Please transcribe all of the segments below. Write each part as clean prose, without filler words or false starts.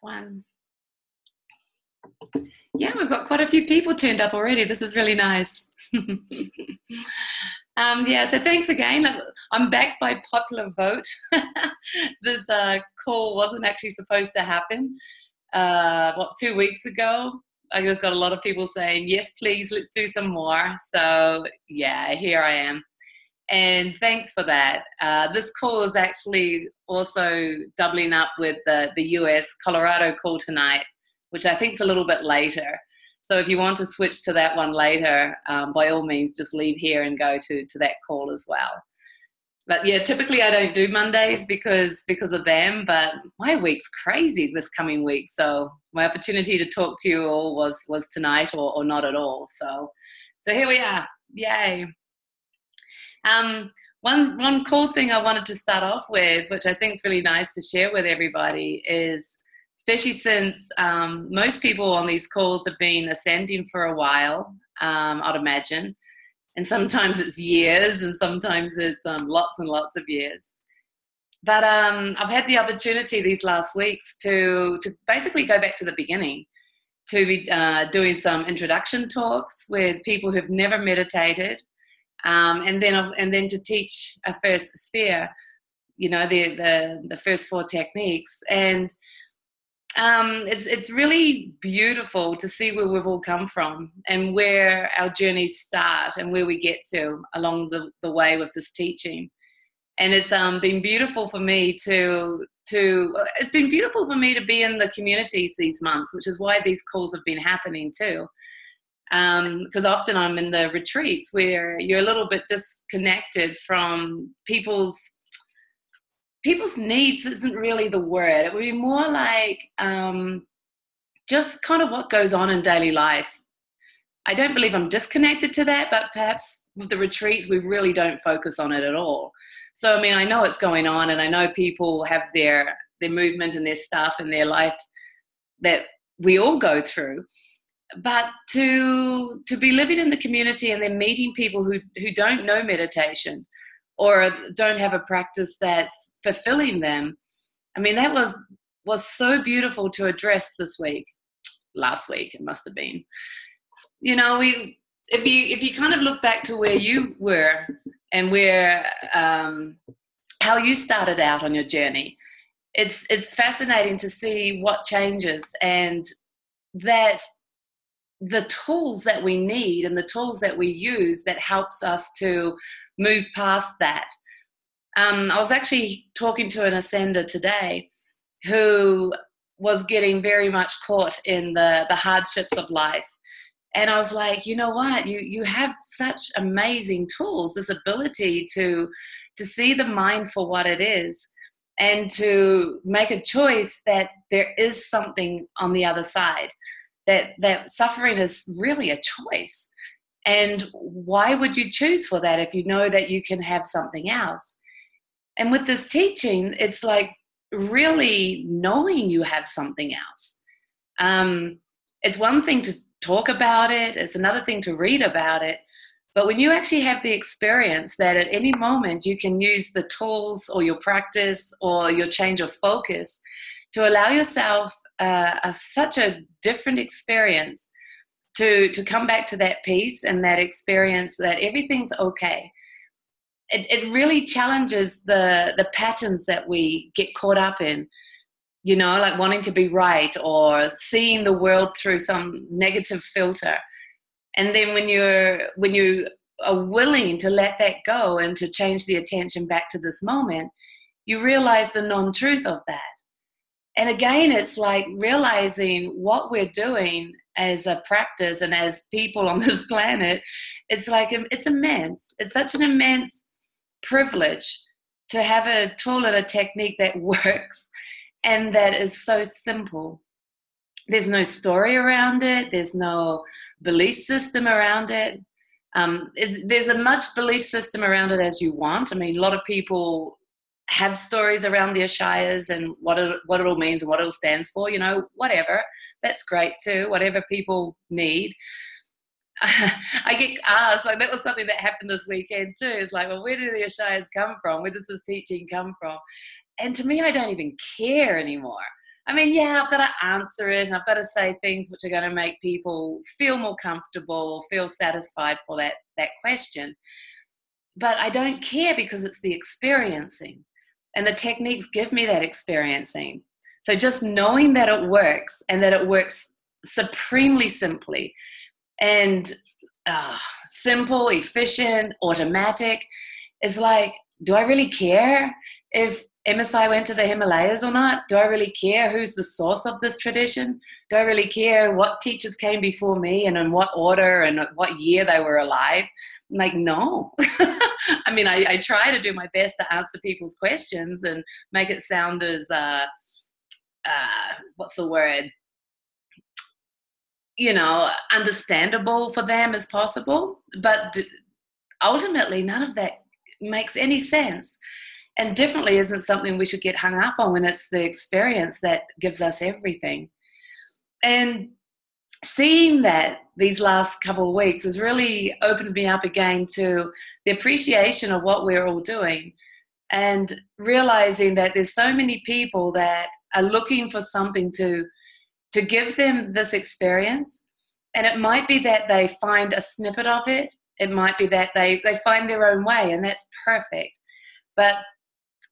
one. Yeah, we've got quite a few people turned up already. This is really nice. Yeah, so thanks again. I'm back by popular vote. This call wasn't actually supposed to happen. 2 weeks ago? I just got a lot of people saying, yes, please, let's do some more. So yeah, here I am. And thanks for that. This call is actually also doubling up with the US Colorado call tonight, which I think is a little bit later. So if you want to switch to that one later, by all means, just leave here and go to that call as well. But yeah, typically I don't do Mondays because of them, but my week's crazy this coming week. So my opportunity to talk to you all was tonight or not at all. So here we are. Yay. One cool thing I wanted to start off with, which I think is really nice to share with everybody, is especially since most people on these calls have been ascending for a while, I'd imagine. And sometimes it's years and sometimes it's lots and lots of years. But I've had the opportunity these last weeks to basically go back to the beginning, to be doing some introduction talks with people who've never meditated, and then to teach a first sphere, you know, the first 4 techniques. And it's really beautiful to see where we've all come from and where our journeys start and where we get to along the way with this teaching. And it's been beautiful for me to be in the communities these months, which is why these calls have been happening too. Because often I'm in the retreats where you're a little bit disconnected from people's needs. Isn't really the word. It would be more like just kind of what goes on in daily life. I don't believe I'm disconnected to that, but perhaps with the retreats, we really don't focus on it at all. So, I mean, I know it's going on and I know people have their movement and their stuff in their life that we all go through. But to be living in the community and then meeting people who don't know meditation or don't have a practice that's fulfilling them, I mean, that was so beautiful to address last week it must have been. You know, if you kind of look back to where you were and where how you started out on your journey, it's fascinating to see what changes, and that the tools that we need and the tools that we use that helps us to move past that. I was actually talking to an ascender today who was getting very much caught in the hardships of life. And I was like, you know what, you have such amazing tools, this ability to see the mind for what it is and to make a choice that there is something on the other side, that suffering is really a choice. And why would you choose for that if you know that you can have something else? And with this teaching, it's like really knowing you have something else. It's one thing to talk about it, it's another thing to read about it. But when you actually have the experience that at any moment you can use the tools or your practice or your change of focus to allow yourself such a different experience, to come back to that peace and that experience that everything's okay. It really challenges the patterns that we get caught up in, you know, like wanting to be right or seeing the world through some negative filter. And then when you are willing to let that go and to change the attention back to this moment, you realize the non-truth of that. And again, it's like realizing what we're doing as a practice and as people on this planet. It's like, it's immense. It's such an immense privilege to have a tool and a technique that works and that is so simple. There's no story around it. There's no belief system around it. There's a much belief system around it as you want. I mean, a lot of people have stories around the Ishayas and what it all means and what it all stands for, you know, whatever. That's great too, whatever people need. I get asked, like that was something that happened this weekend too. It's like, well, where do the Ishayas come from? Where does this teaching come from? And to me, I don't even care anymore. I mean, yeah, I've got to answer it, and I've got to say things which are going to make people feel more comfortable, feel satisfied for that question. But I don't care, because it's the experiencing. And the techniques give me that experiencing. So just knowing that it works, and that it works supremely simply, and simple, efficient, automatic, is like, do I really care if MSI went to the Himalayas or not? Do I really care who's the source of this tradition? Do I really care what teachers came before me and in what order and what year they were alive? I'm like, no. I mean, I try to do my best to answer people's questions and make it sound as, what's the word? Understandable for them as possible. But ultimately, none of that makes any sense. And definitely isn't something we should get hung up on, when it's the experience that gives us everything. And seeing that these last couple of weeks has really opened me up again to the appreciation of what we're all doing, and realizing that there's so many people that are looking for something to give them this experience. And it might be that they find a snippet of it. It might be that they find their own way, and that's perfect. But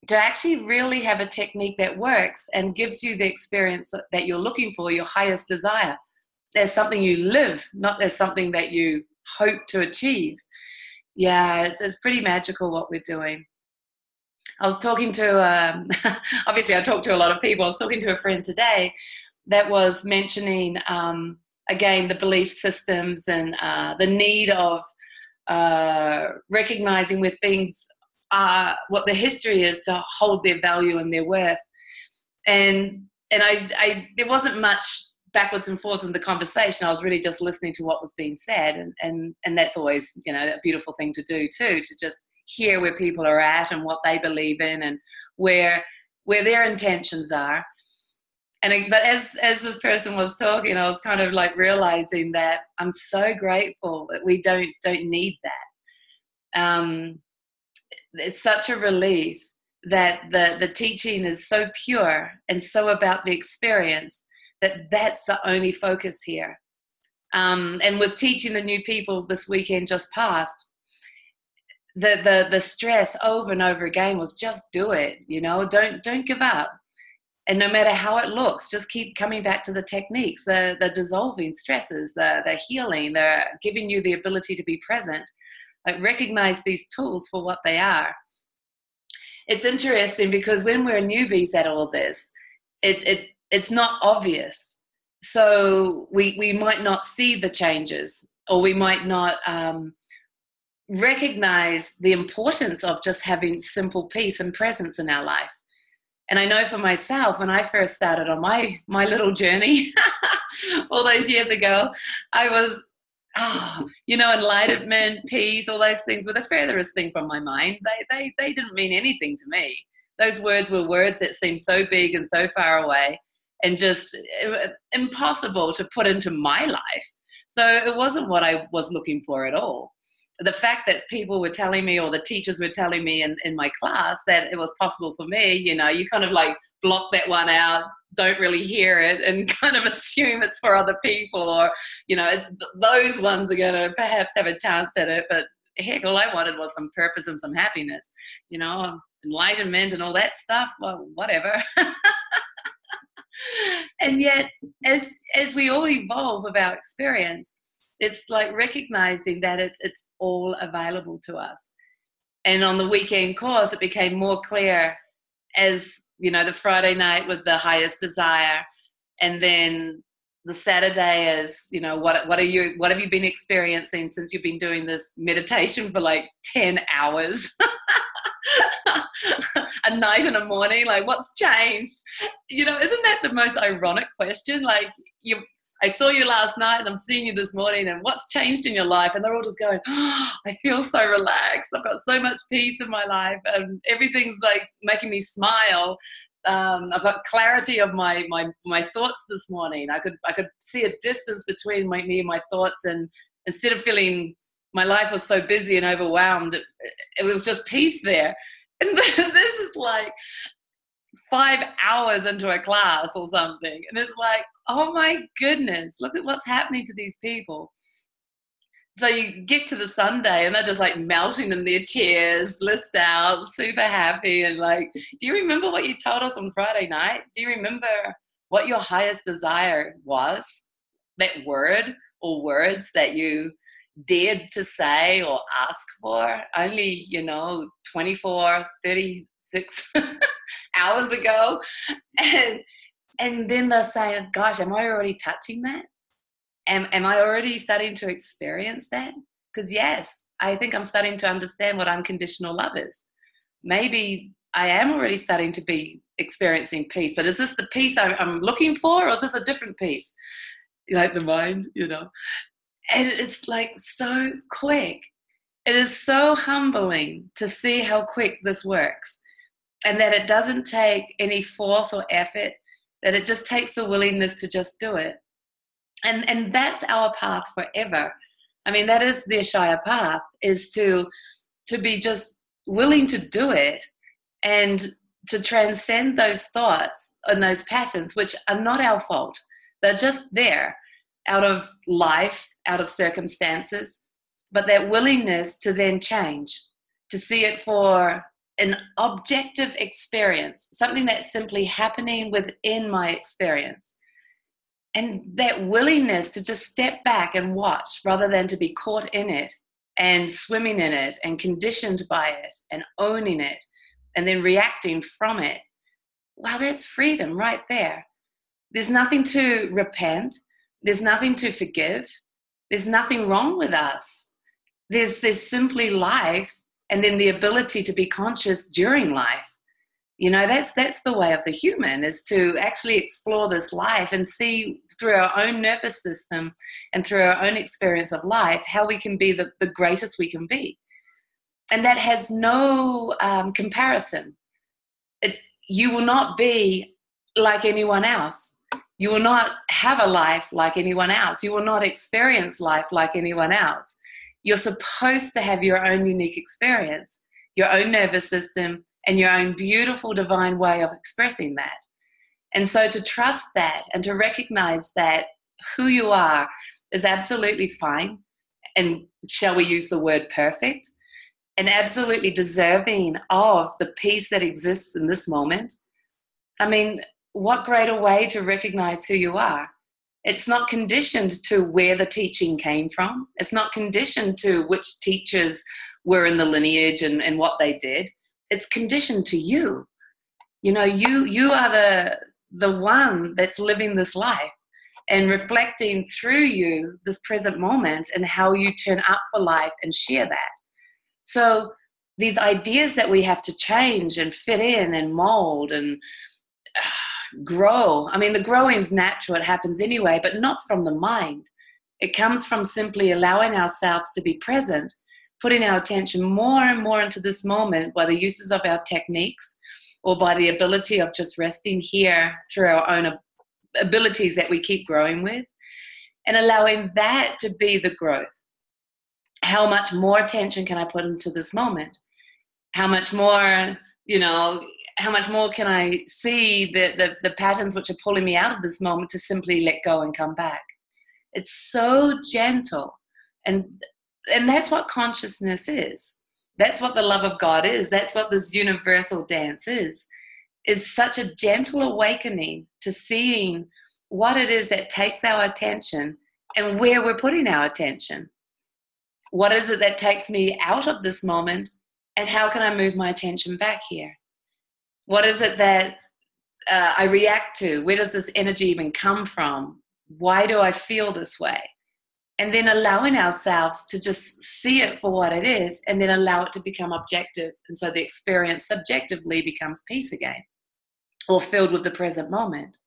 to actually really have a technique that works and gives you the experience that you're looking for, your highest desire, there's something you live, not there's something that you hope to achieve. Yeah, it's pretty magical what we're doing. I was talking to, obviously I talk to a lot of people. I was talking to a friend today that was mentioning, again, the belief systems and the need of recognizing where things are, what the history is, to hold their value and their worth. And I there wasn't much backwards and forth in the conversation. I was really just listening to what was being said, and that's always, a beautiful thing to do too, to just hear where people are at and what they believe in and where their intentions are. But as this person was talking, I was kind of like realizing that I'm so grateful that we don't need that. It's such a relief that the teaching is so pure and so about the experience, that's the only focus here. And with teaching the new people this weekend just past, the stress over and over again was just do it, don't give up. And no matter how it looks, just keep coming back to the techniques, the dissolving stresses, the healing, the giving you the ability to be present. Like, recognize these tools for what they are. It's interesting because when we're newbies at all this, it's not obvious. So we might not see the changes, or we might not recognize the importance of just having simple peace and presence in our life. And I know for myself, when I first started on my little journey all those years ago, I was, enlightenment, peace, all those things were the furthest thing from my mind. They didn't mean anything to me. Those words were words that seemed so big and so far away and just impossible to put into my life. So it wasn't what I was looking for at all. The fact that people were telling me, or the teachers were telling me in my class, that it was possible for me, you kind of like block that one out, don't really hear it, and kind of assume it's for other people, or, those ones are going to perhaps have a chance at it. But heck, all I wanted was some purpose and some happiness, enlightenment and all that stuff. Well, whatever. And yet, as we all evolve with our experience, it's like recognizing that it's all available to us. And on the weekend course, it became more clear as, the Friday night with the highest desire, and then the Saturday is, what have you been experiencing since you've been doing this meditation for like 10 hours? A night and a morning, like, what's changed? Isn't that the most ironic question? Like, I saw you last night and I'm seeing you this morning, and what's changed in your life? And they're all just going, oh, I feel so relaxed. I've got so much peace in my life, and everything's like making me smile. I've got clarity of my thoughts this morning. I could see a distance between me and my thoughts, and instead of feeling my life was so busy and overwhelmed, it was just peace there. And this is like 5 hours into a class or something. And it's like, oh my goodness, look at what's happening to these people. So you get to the Sunday and they're just like melting in their chairs, blissed out, super happy. And like, do you remember what you told us on Friday night? Do you remember what your highest desire was? That word or words that you dared to say or ask for only, 24, 36 hours ago. And then they're saying, gosh, am I already touching that? Am I already starting to experience that? Because yes, I think I'm starting to understand what unconditional love is. Maybe I am already starting to be experiencing peace, but is this the peace I'm looking for, or is this a different peace? Like the mind, And it's like so quick. It is so humbling to see how quick this works, and that it doesn't take any force or effort, that it just takes a willingness to just do it. And that's our path forever. I mean, that is the Ishaya path, is to be just willing to do it and to transcend those thoughts and those patterns, which are not our fault. They're just there out of life, out of circumstances, but that willingness to then change, to see it for an objective experience, something that's simply happening within my experience. And that willingness to just step back and watch rather than to be caught in it and swimming in it and conditioned by it and owning it and then reacting from it. Wow, that's freedom right there. There's nothing to repent. There's nothing to forgive. There's nothing wrong with us. There's simply life, and then the ability to be conscious during life. That's the way of the human, is to actually explore this life and see through our own nervous system and through our own experience of life how we can be the greatest we can be. And that has no comparison. You will not be like anyone else. You will not have a life like anyone else. You will not experience life like anyone else. You're supposed to have your own unique experience, your own nervous system, and your own beautiful divine way of expressing that. And so to trust that and to recognize that who you are is absolutely fine, and shall we use the word perfect, and absolutely deserving of the peace that exists in this moment. I mean, what greater way to recognize who you are? It's not conditioned to where the teaching came from. It's not conditioned to which teachers were in the lineage and what they did. It's conditioned to you. You are the one that's living this life and reflecting through you this present moment and how you turn up for life and share that. So these ideas that we have to change and fit in and mold and grow. I mean, the growing is natural. It happens anyway, but not from the mind. It comes from simply allowing ourselves to be present, putting our attention more and more into this moment by the uses of our techniques or by the ability of just resting here through our own abilities that we keep growing with, and allowing that to be the growth. How much more attention can I put into this moment? How much more, how much more can I see the patterns which are pulling me out of this moment to simply let go and come back? It's so gentle. And that's what consciousness is. That's what the love of God is. That's what this universal dance is such a gentle awakening to seeing what it is that takes our attention and where we're putting our attention. What is it that takes me out of this moment, and how can I move my attention back here? What is it that I react to? Where does this energy even come from? Why do I feel this way? And then allowing ourselves to just see it for what it is, and then allow it to become objective. And so the experience subjectively becomes peace again, or filled with the present moment.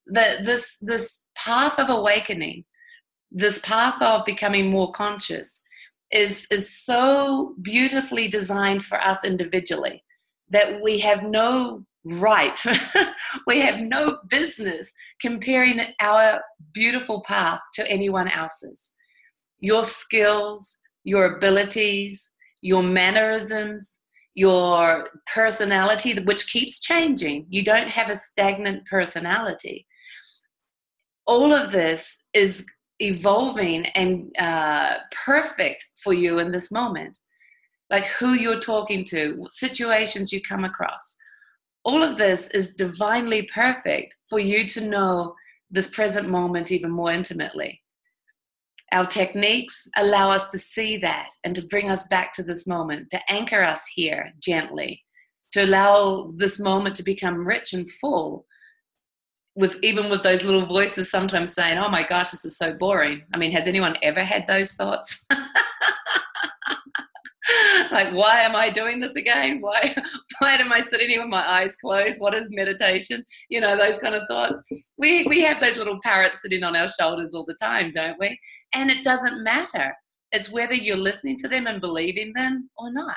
This path of awakening, this path of becoming more conscious is so beautifully designed for us individually that we have no right, we have no business comparing our beautiful path to anyone else's. Your skills, your abilities, your mannerisms, your personality, which keeps changing. You don't have a stagnant personality. All of this is evolving and perfect for you in this moment. Like who you're talking to, what situations you come across. All of this is divinely perfect for you to know this present moment even more intimately. Our techniques allow us to see that and to bring us back to this moment, to anchor us here gently, to allow this moment to become rich and full, even with those little voices sometimes saying, oh my gosh, this is so boring. I mean, has anyone ever had those thoughts? Like, why am I doing this again? Why am I sitting here with my eyes closed? What is meditation? You know, those kind of thoughts. We have those little parrots sitting on our shoulders all the time, don't we? And it doesn't matter. It's whether you're listening to them and believing them or not.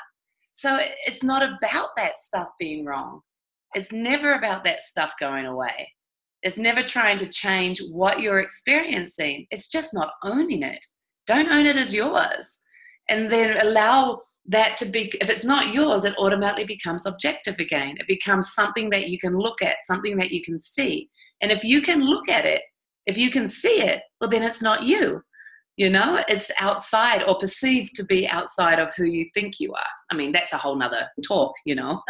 So it's not about that stuff being wrong. It's never about that stuff going away. It's never trying to change what you're experiencing. It's just not owning it. Don't own it as yours. And then allow that to be, if it's not yours, it automatically becomes objective again. It becomes something that you can look at, something that you can see. And if you can look at it, if you can see it, well, then it's not you. You know, it's outside or perceived to be outside of who you think you are. I mean, that's a whole nother talk, you know,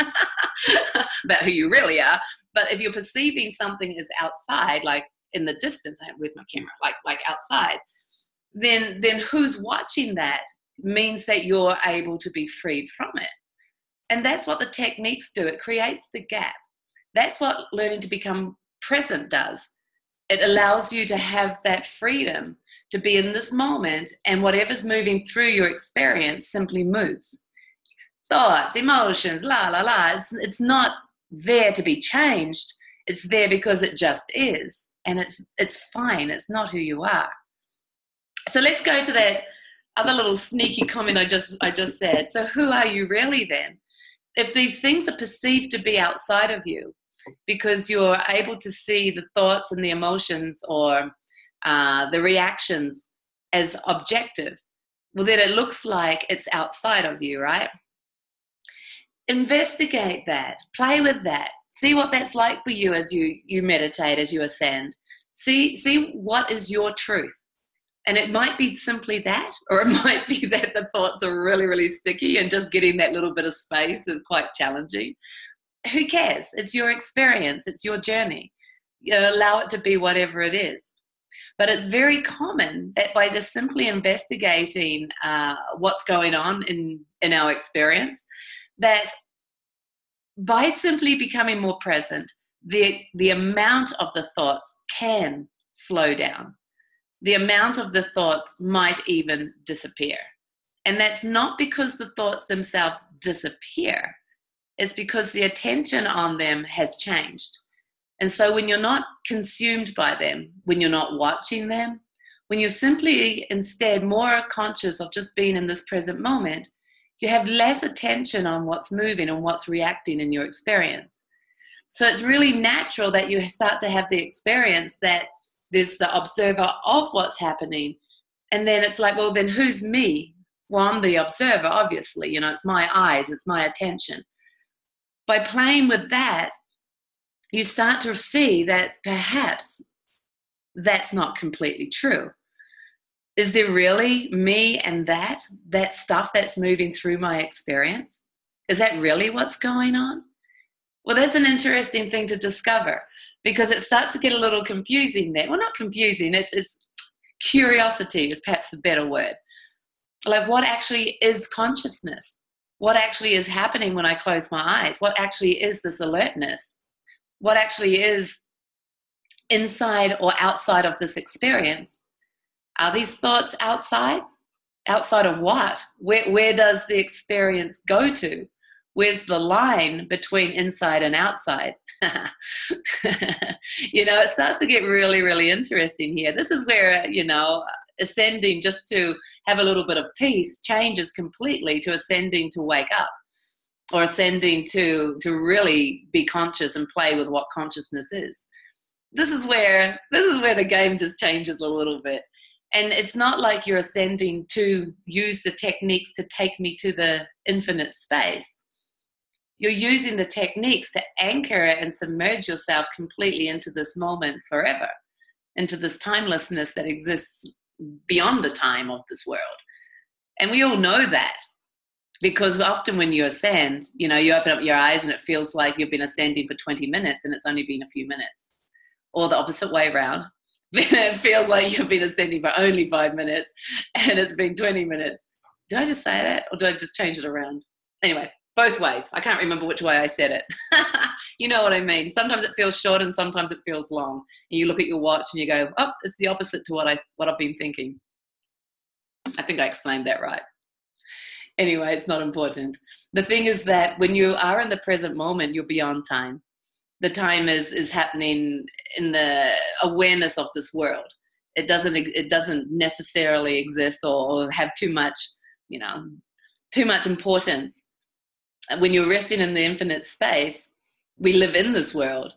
about who you really are. But if you're perceiving something as outside, like in the distance, where's my camera? Like outside, then who's watching that means that you're able to be freed from it. And that's what the techniques do. It creates the gap. That's what learning to become present does. It allows you to have that freedom to be in this moment, and whatever's moving through your experience simply moves. Thoughts, emotions, la, la, la. It's not there to be changed. It's there because it just is. And it's fine. It's not who you are. So let's go to that other little sneaky comment I just said. So who are you really then? If these things are perceived to be outside of you because you're able to see the thoughts and the emotions or the reactions as objective, well, then it looks like it's outside of you, right? Investigate that. Play with that. See what that's like for you as you meditate, as you ascend. See what is your truth. And it might be simply that, or it might be that the thoughts are really, really sticky and just getting that little bit of space is quite challenging. Who cares? It's your experience. It's your journey. You know, allow it to be whatever it is. But it's very common that by just simply investigating what's going on in our experience, that by simply becoming more present, the amount of the thoughts can slow down. The amount of the thoughts might even disappear. And that's not because the thoughts themselves disappear. It's because the attention on them has changed. And so when you're not consumed by them, when you're not watching them, when you're simply instead more conscious of just being in this present moment, you have less attention on what's moving and what's reacting in your experience. So it's really natural that you start to have the experience that there's the observer of what's happening. And then it's like, well, then who's me? Well, I'm the observer, obviously. You know, it's my eyes, it's my attention. By playing with that, you start to see that perhaps that's not completely true. Is there really me and that stuff that's moving through my experience? Is that really what's going on? Well, that's an interesting thing to discover, because it starts to get a little confusing there. Well, not confusing, it's curiosity is perhaps a better word. Like, what actually is consciousness? What actually is happening when I close my eyes? What actually is this alertness? What actually is inside or outside of this experience? Are these thoughts outside? Outside of what? Where does the experience go to? Where's the line between inside and outside? You know, it starts to get really, really interesting here. This is where, you know, ascending just to have a little bit of peace changes completely to ascending to wake up, or ascending to really be conscious and play with what consciousness is. This is where the game just changes a little bit. And it's not like you're ascending to use the techniques to take me to the infinite space. you're using the techniques to anchor it and submerge yourself completely into this moment forever, into this timelessness that exists beyond the time of this world. And we all know that, because often when you ascend, you open up your eyes and it feels like you've been ascending for 20 minutes and it's only been a few minutes. Or the opposite way around. It feels like you've been ascending for only 5 minutes and it's been 20 minutes. Did I just say that, or did I just change it around? Anyway, both ways. I can't remember which way I said it. You know what I mean? Sometimes it feels short and sometimes it feels long. And you look at your watch and you go, oh, it's the opposite to what I've been thinking. I think I explained that right. Anyway, it's not important. The thing is that when you are in the present moment, you're beyond time. The time is happening in the awareness of this world. It doesn't necessarily exist or have too much importance. When you're resting in the infinite space, we live in this world,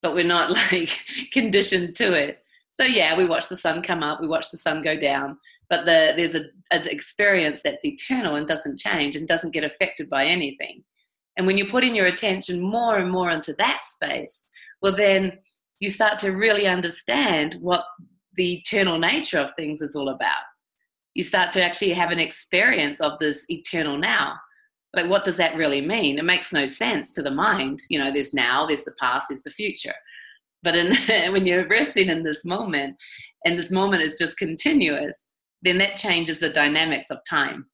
but we're not like conditioned to it. So yeah, we watch the sun come up, we watch the sun go down, but there's an experience that's eternal and doesn't change and doesn't get affected by anything. And when you're putting your attention more and more into that space, well, then you start to really understand what the eternal nature of things is all about. You start to actually have an experience of this eternal now. Like, what does that really mean? It makes no sense to the mind. There's now, there's the past, there's the future. But when you're resting in this moment, and this moment is just continuous, then that changes the dynamics of time.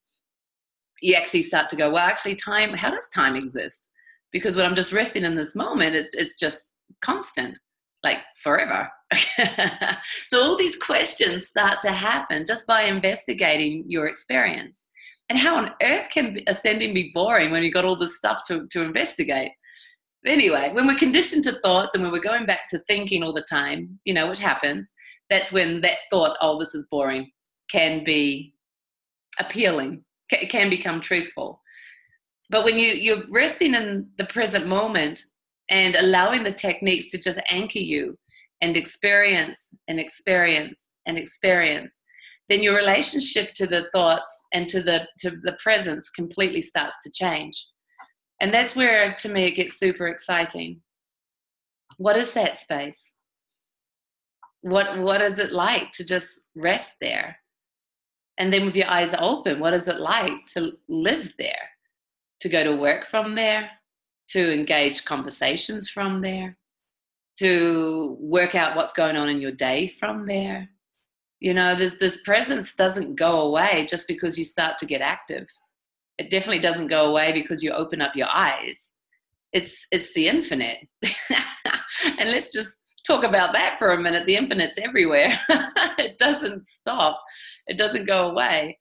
You actually start to go, well, actually time, how does time exist? Because when I'm just resting in this moment, it's just constant, like forever. So all these questions start to happen just by investigating your experience. And how on earth can ascending be boring when you've got all this stuff to investigate? Anyway, when we're conditioned to thoughts and when we're going back to thinking all the time, which happens, that's when that thought, oh, this is boring, can be appealing. It can become truthful. But when you're resting in the present moment and allowing the techniques to just anchor you and experience and experience and experience, then your relationship to the thoughts and to the presence completely starts to change. And that's where, to me, it gets super exciting. What is that space? What is it like to just rest there? And then with your eyes open, what is it like to live there? To go to work from there? To engage conversations from there? To work out what's going on in your day from there? This presence doesn't go away just because you start to get active. It definitely doesn't go away because you open up your eyes. It's the infinite. And let's just talk about that for a minute. The infinite's everywhere. It doesn't stop. It doesn't go away.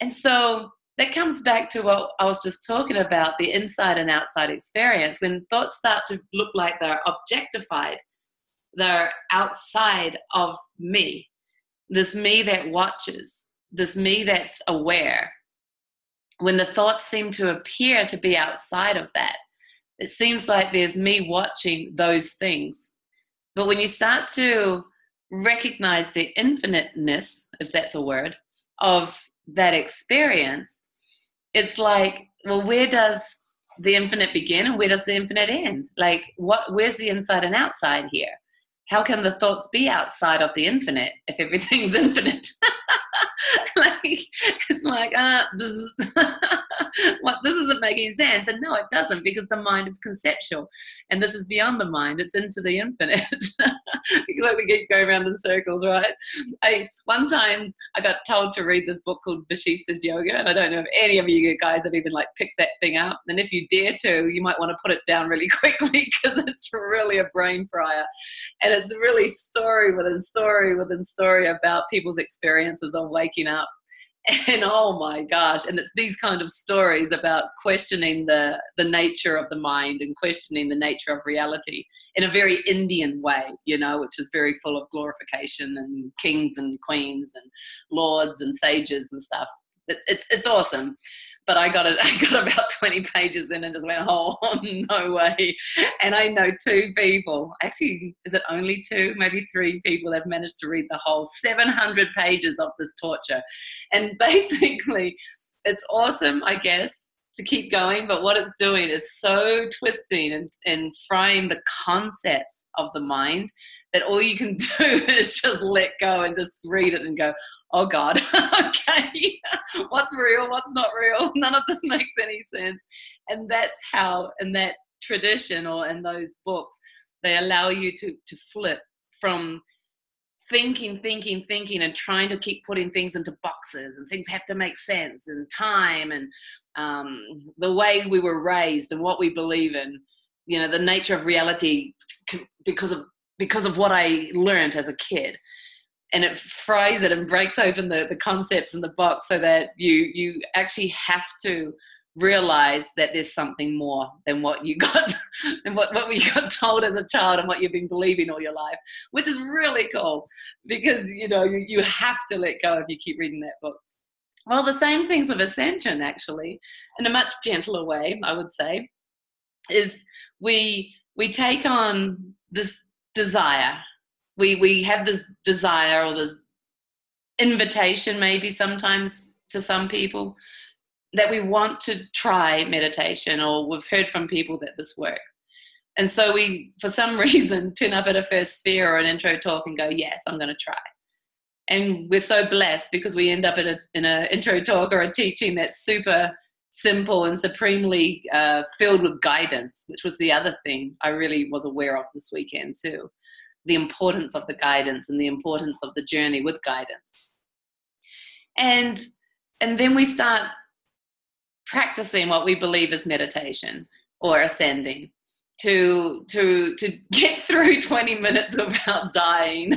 And so that comes back to what I was just talking about, the inside and outside experience. When thoughts start to look like they're objectified, they're outside of me, this me that watches, this me that's aware. When the thoughts seem to appear to be outside of that, it seems like there's me watching those things. But when you start to recognize the infiniteness, if that's a word, of that experience, it's like, well, where does the infinite begin and where does the infinite end? Like, where's the inside and outside here? How can the thoughts be outside of the infinite if everything's infinite? It's like, this isn't making sense. And no, it doesn't, because the mind is conceptual. And this is beyond the mind. It's into the infinite. Like we keep going around in circles, right? One time I got told to read this book called Vashista's Yoga. And I don't know if any of you guys have even picked that thing up. And if you dare to, you might want to put it down really quickly, because it's really a brain fryer. And it's really story within story within story about people's experiences of waking up. And oh my gosh, and it's these kind of stories about questioning the nature of the mind and questioning the nature of reality in a very Indian way, which is very full of glorification and kings and queens and lords and sages and stuff. It's awesome. But I got about 20 pages in and just went, oh, no way. And I know 2 people, actually, is it only 2? Maybe 3 people have managed to read the whole 700 pages of this torture. And basically, it's awesome, I guess. to keep going, but what it's doing is so twisting and frying the concepts of the mind that all you can do is just let go and just read it and go, oh God, okay, what's real, what's not real? None of this makes any sense. And that's how, in that tradition or in those books, they allow you to flip from thinking and trying to keep putting things into boxes, and things have to make sense, and time, and the way we were raised and what we believe in, you know, the nature of reality because of what I learned as a kid. And it fries it and breaks open the concepts in the box so that you actually have to realize that there's something more than what you got and what we got told as a child and what you've been believing all your life, which is really cool, because you know you have to let go if you keep reading that book. Well, the same things with ascension, actually, in a much gentler way, I would say, is we take on this desire. We have this desire, or this invitation maybe sometimes to some people, that we want to try meditation, or we've heard from people that this works. And so we, for some reason, turn up at a first sphere or an intro talk and go, yes, I'm going to try. And we're so blessed because we end up in an intro talk or a teaching that's super simple and supremely filled with guidance, which was the other thing I really was aware of this weekend too. The importance of the guidance and the importance of the journey with guidance. And then we start practicing what we believe is meditation or ascending to get through 20 minutes without dying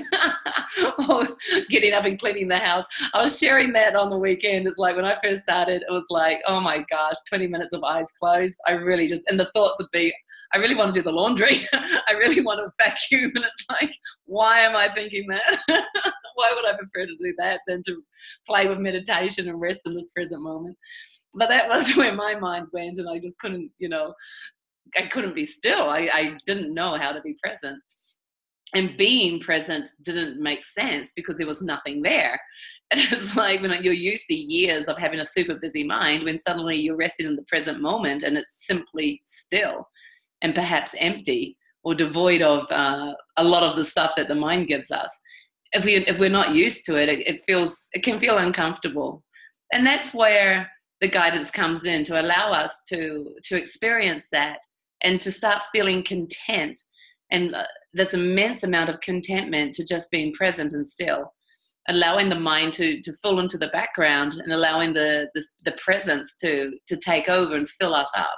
or getting up and cleaning the house. I was sharing that on the weekend. It's like when I first started, it was like, oh my gosh, 20 minutes with eyes closed. I really just, and the thoughts would be, I really want to do the laundry. I really want to vacuum. And it's like, why am I thinking that? Why would I prefer to do that than to play with meditation and rest in this present moment? But that was where my mind went, and I just couldn't, I couldn't be still. I didn't know how to be present. And being present didn't make sense because there was nothing there. And it's like when you're used to years of having a super busy mind, when suddenly you're resting in the present moment and it's simply still and perhaps empty or devoid of a lot of the stuff that the mind gives us. If we're not used to it, it can feel uncomfortable. And that's where the guidance comes in, to allow us to experience that and to start feeling content. And this immense amount of contentment to just being present and still, allowing the mind to fall into the background and allowing the presence to take over and fill us up.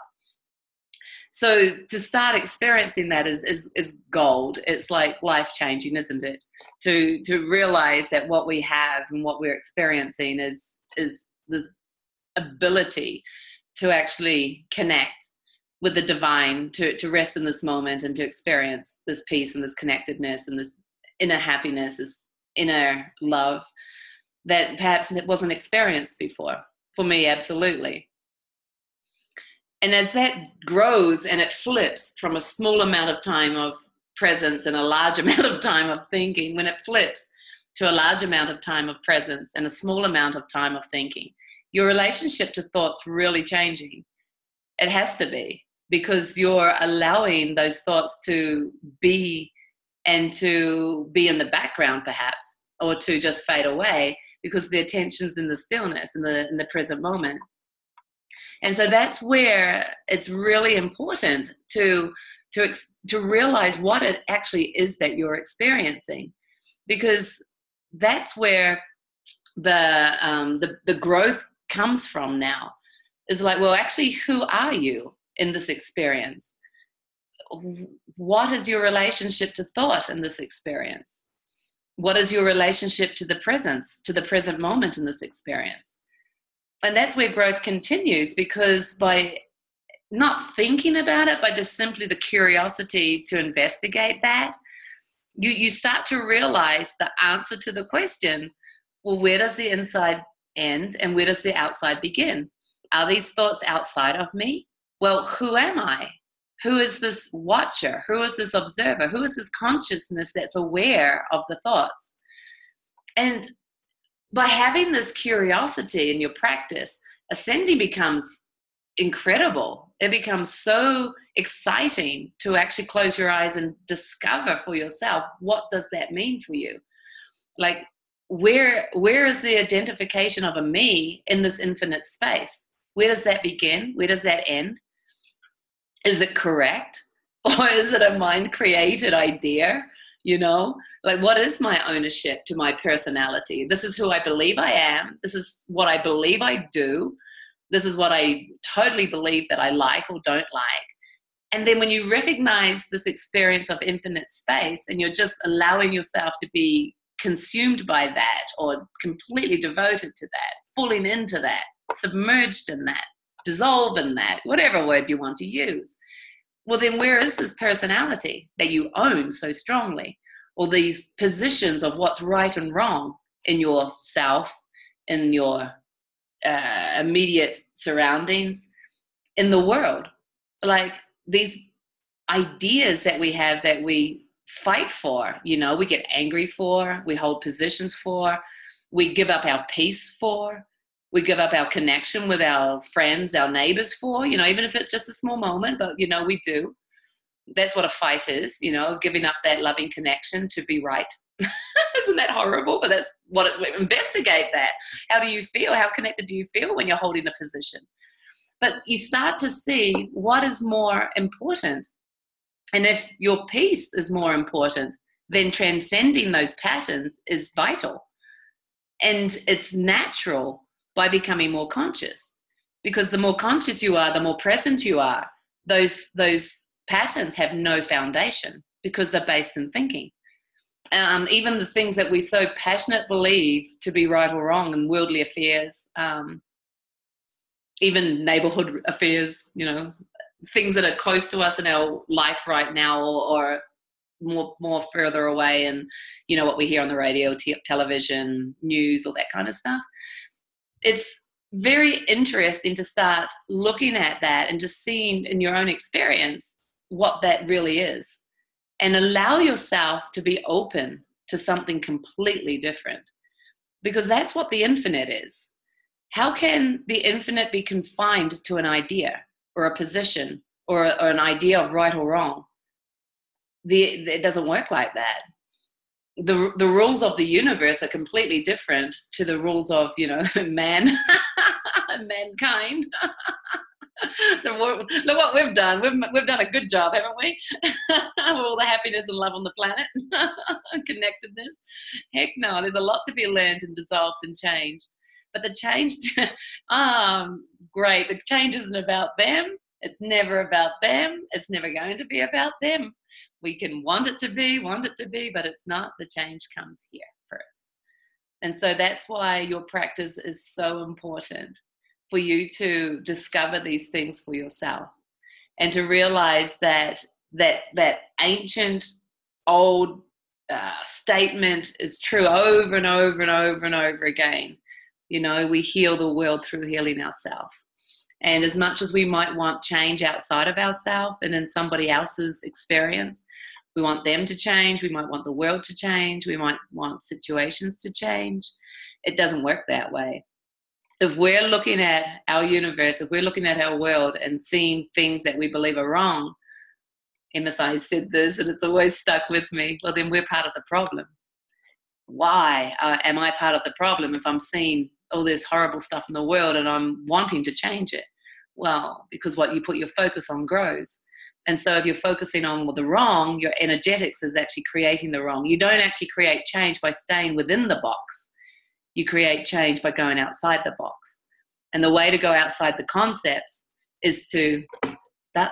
So to start experiencing that is gold. It's like life-changing, isn't it? To realize that what we have and what we're experiencing is this ability to actually connect with the divine, to rest in this moment and to experience this peace and this connectedness and this inner happiness, this inner love that perhaps it wasn't experienced before. For me, absolutely. And as that grows and it flips from a small amount of time of presence and a large amount of time of thinking, when it flips to a large amount of time of presence and a small amount of time of thinking, your relationship to thoughts really changing. It has to be, because you're allowing those thoughts to be, and to be in the background perhaps, or to just fade away, because the attention's in the stillness, in the present moment. And so that's where it's really important to realize what it actually is that you're experiencing, because that's where the growth comes from now. Is like, well, actually, who are you in this experience? What is your relationship to thought in this experience? What is your relationship to the presence, to the present moment in this experience? And that's where growth continues, because by not thinking about it, by just simply the curiosity to investigate that, you start to realize the answer to the question, well, where does the inside end and where does the outside begin? Are these thoughts outside of me? Well, who am I? Who is this watcher? Who is this observer? Who is this consciousness that's aware of the thoughts? And by having this curiosity in your practice, ascending becomes incredible. It becomes so exciting to actually close your eyes and discover for yourself, what does that mean for you? Like, where is the identification of a me in this infinite space? Where does that begin? Where does that end? Is it correct? Or is it a mind created idea? You know, like, what is my ownership to my personality? This is who I believe I am. This is what I believe I do. This is what I totally believe that I like or don't like. And then when you recognize this experience of infinite space and you're just allowing yourself to be consumed by that, or completely devoted to that, falling into that, submerged in that, dissolve in that, whatever word you want to use, well, then where is this personality that you own so strongly? Or these positions of what's right and wrong in yourself, in your immediate surroundings, in the world? Like, these ideas that we have that we fight for, you know, we get angry for, we hold positions for, we give up our peace for, we give up our connection with our friends, our neighbors for, you know, even if it's just a small moment, but, you know, we do. That's what a fight is, you know, giving up that loving connection to be right. Isn't that horrible? But that's what investigate that. How do you feel? How connected do you feel when you're holding a position? But you start to see what is more important. And if your peace is more important, then transcending those patterns is vital. And it's natural by becoming more conscious. Because the more conscious you are, the more present you are, those patterns have no foundation because they're based in thinking. Even the things that we so passionately believe to be right or wrong in worldly affairs, even neighborhood affairs, you know, things that are close to us in our life right now, or more further away, and, you know, what we hear on the radio, television, news, all that kind of stuff. It's very interesting to start looking at that and just seeing in your own experience what that really is, and allow yourself to be open to something completely different, because that's what the infinite is. How can the infinite be confined to an idea or a position or an idea of right or wrong? It doesn't work like that. The rules of the universe are completely different to the rules of, you know, mankind. Look what we've done. We've done a good job, haven't we? All the happiness and love on the planet, connectedness. Heck no, there's a lot to be learned and dissolved and changed. But the change, great. The change isn't about them. It's never about them. It's never going to be about them. We can want it to be, but it's not. The change comes here first. And so that's why your practice is so important, for you to discover these things for yourself, and to realize that ancient old statement is true over and over and over and over again. You know, we heal the world through healing ourselves. And as much as we might want change outside of ourselves and in somebody else's experience, we want them to change, we might want the world to change, we might want situations to change. It doesn't work that way. If we're looking at our universe, if we're looking at our world and seeing things that we believe are wrong, MSI said this and it's always stuck with me, well, then we're part of the problem. Why am I part of the problem if I'm seeing all this horrible stuff in the world and I'm wanting to change it? Well, because what you put your focus on grows. And so if you're focusing on the wrong, your energetics is actually creating the wrong. You don't actually create change by staying within the box. You create change by going outside the box. And the way to go outside the concepts is to come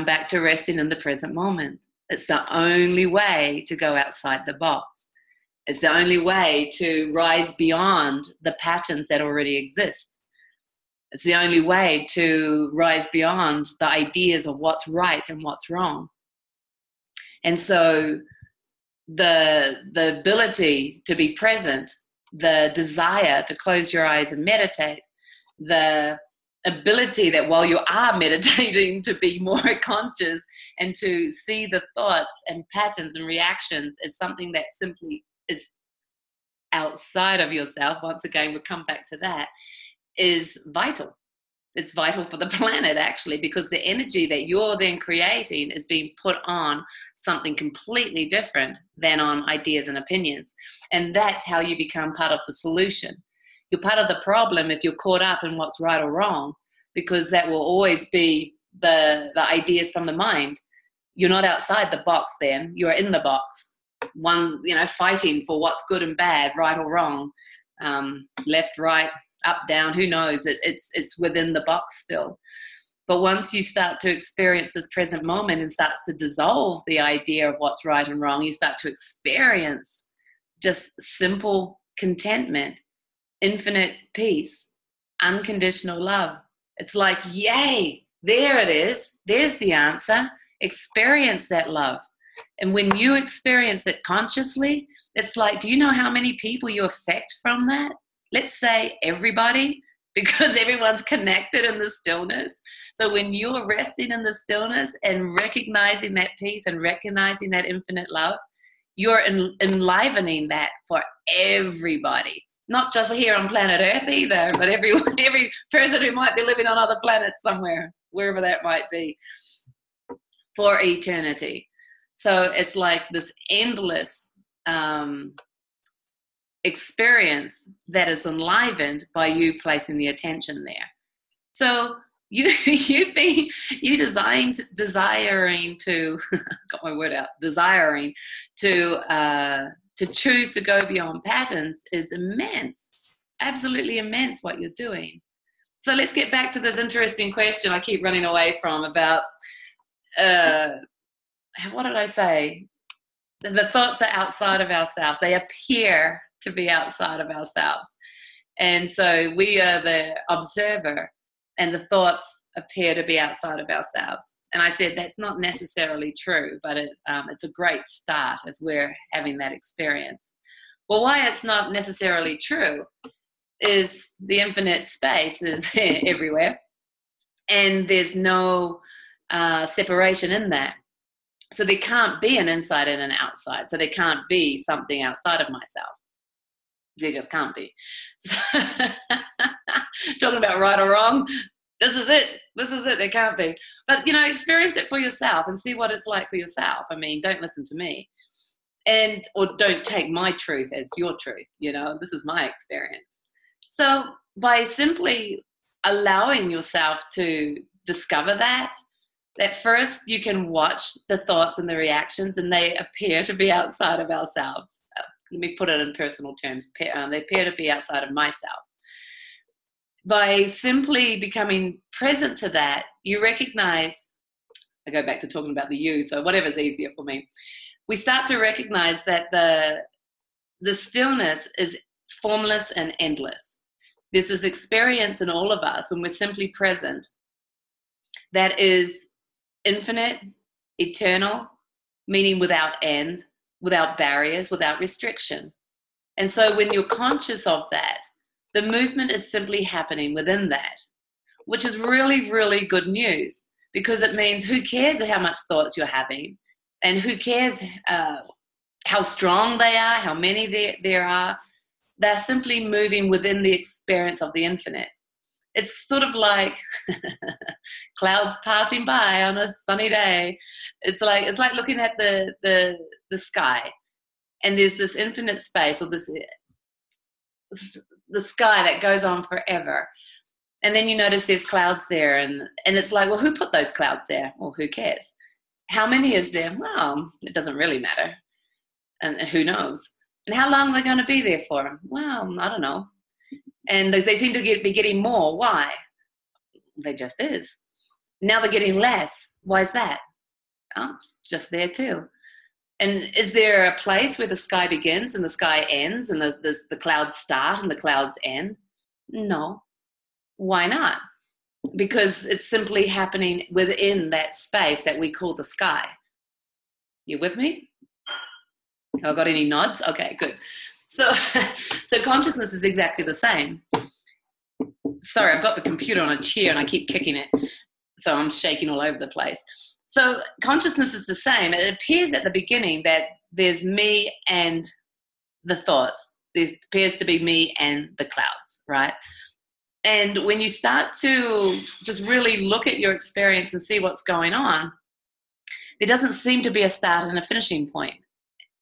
back to resting in the present moment. It's the only way to go outside the box. It's the only way to rise beyond the patterns that already exist. It's the only way to rise beyond the ideas of what's right and what's wrong. And so the ability to be present, the desire to close your eyes and meditate, the ability that while you are meditating to be more conscious and to see the thoughts and patterns and reactions as something that simply is outside of yourself, once again we'll come back to that, is vital. It's vital for the planet, actually, because the energy that you're then creating is being put on something completely different than on ideas and opinions. And that's how you become part of the solution. You're part of the problem if you're caught up in what's right or wrong, because that will always be the ideas from the mind. You're not outside the box then, you're in the box. One, fighting for what's good and bad, right or wrong, left, right, up, down, who knows? It's within the box still. But once you start to experience this present moment and starts to dissolve the idea of what's right and wrong, you start to experience just simple contentment, infinite peace, unconditional love. It's like, yay, there it is. There's the answer. Experience that love. And when you experience it consciously, it's like, do you know how many people you affect from that? Let's say everybody, because everyone's connected in the stillness. So when you're resting in the stillness and recognizing that peace and recognizing that infinite love, you're enlivening that for everybody. Not just here on planet Earth either, but every person who might be living on other planets somewhere, wherever that might be, for eternity. So it's like this endless experience that is enlivened by you placing the attention there. So desiring to got my word out, desiring to choose to go beyond patterns is immense, absolutely immense what you're doing. So let's get back to this interesting question I keep running away from about what did I say? The thoughts are outside of ourselves. They appear to be outside of ourselves. And so we are the observer, and the thoughts appear to be outside of ourselves. And I said that's not necessarily true, but it's a great start if we're having that experience. Well, why it's not necessarily true is the infinite space is everywhere, and there's no separation in that. So there can't be an inside and an outside. So there can't be something outside of myself. There just can't be. So, talking about right or wrong, this is it. There can't be. But, experience it for yourself and see what it's like for yourself. I mean, don't listen to me. Or don't take my truth as your truth. This is my experience. So by simply allowing yourself to discover that, first you can watch the thoughts and the reactions, and they appear to be outside of ourselves. Let me put it in personal terms. They appear to be outside of myself. By simply becoming present to that, you recognize, I go back to talking about the you, so whatever's easier for me. We start to recognize that the stillness is formless and endless. There's this experience in all of us when we're simply present that is infinite, eternal, meaning without end, without barriers, without restriction. And so when you're conscious of that, the movement is simply happening within that, which is really, really good news, because it means who cares how much thoughts you're having, and who cares how strong they are, how many there are. They're simply moving within the experience of the infinite. It's sort of like clouds passing by on a sunny day. It's like looking at the sky, and there's this infinite space, or the sky that goes on forever. And then you notice there's clouds there, and it's like, well, who put those clouds there? Well, who cares? How many is there? Well, it doesn't really matter. And who knows? And how long are they going to be there for? Well, I don't know. And they seem to be getting more. Why? They just is. Now they're getting less. Why is that? Oh, it's just there too. And is there a place where the sky begins and the sky ends, and the clouds start and the clouds end? No. Why not? Because it's simply happening within that space that we call the sky. You with me? Have I got any nods? Okay, good. So consciousness is exactly the same. Sorry, I've got the computer on a chair and I keep kicking it, so I'm shaking all over the place. So consciousness is the same. It appears at the beginning that there's me and the thoughts. There appears to be me and the clouds, right? And when you start to just really look at your experience and see what's going on, there doesn't seem to be a start and a finishing point.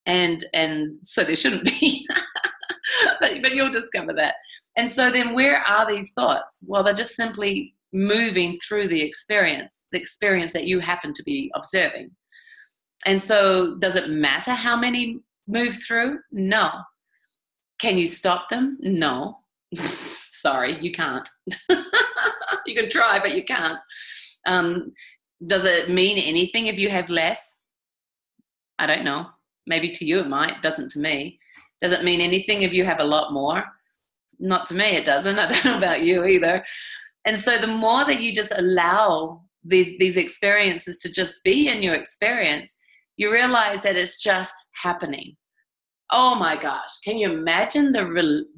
And so there shouldn't be. but you'll discover that. And so then where are these thoughts? Well, they're just simply moving through the experience that you happen to be observing. And so does it matter how many move through? No. Can you stop them? No. Sorry, you can't. You can try, but you can't. Does it mean anything if you have less? I don't know. Maybe to you it might. Doesn't to me. Does it mean anything if you have a lot more? Not to me it doesn't. I don't know about you either. And so the more that you just allow these experiences to just be in your experience, you realize that it's just happening. Oh my gosh, can you imagine the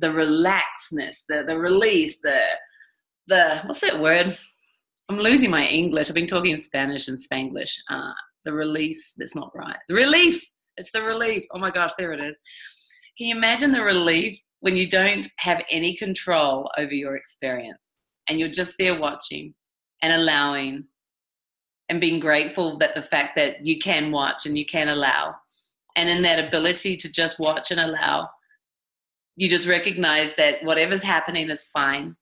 relaxedness, the release, the what's that word? I'm losing my English. I've been talking in Spanish and Spanglish. The release, that's not right. The relief, it's the relief. Oh my gosh, there it is. Can you imagine the relief when you don't have any control over your experience and you're just there watching and allowing and being grateful that the fact that you can watch and you can allow. And in that ability to just watch and allow, you just recognize that whatever's happening is fine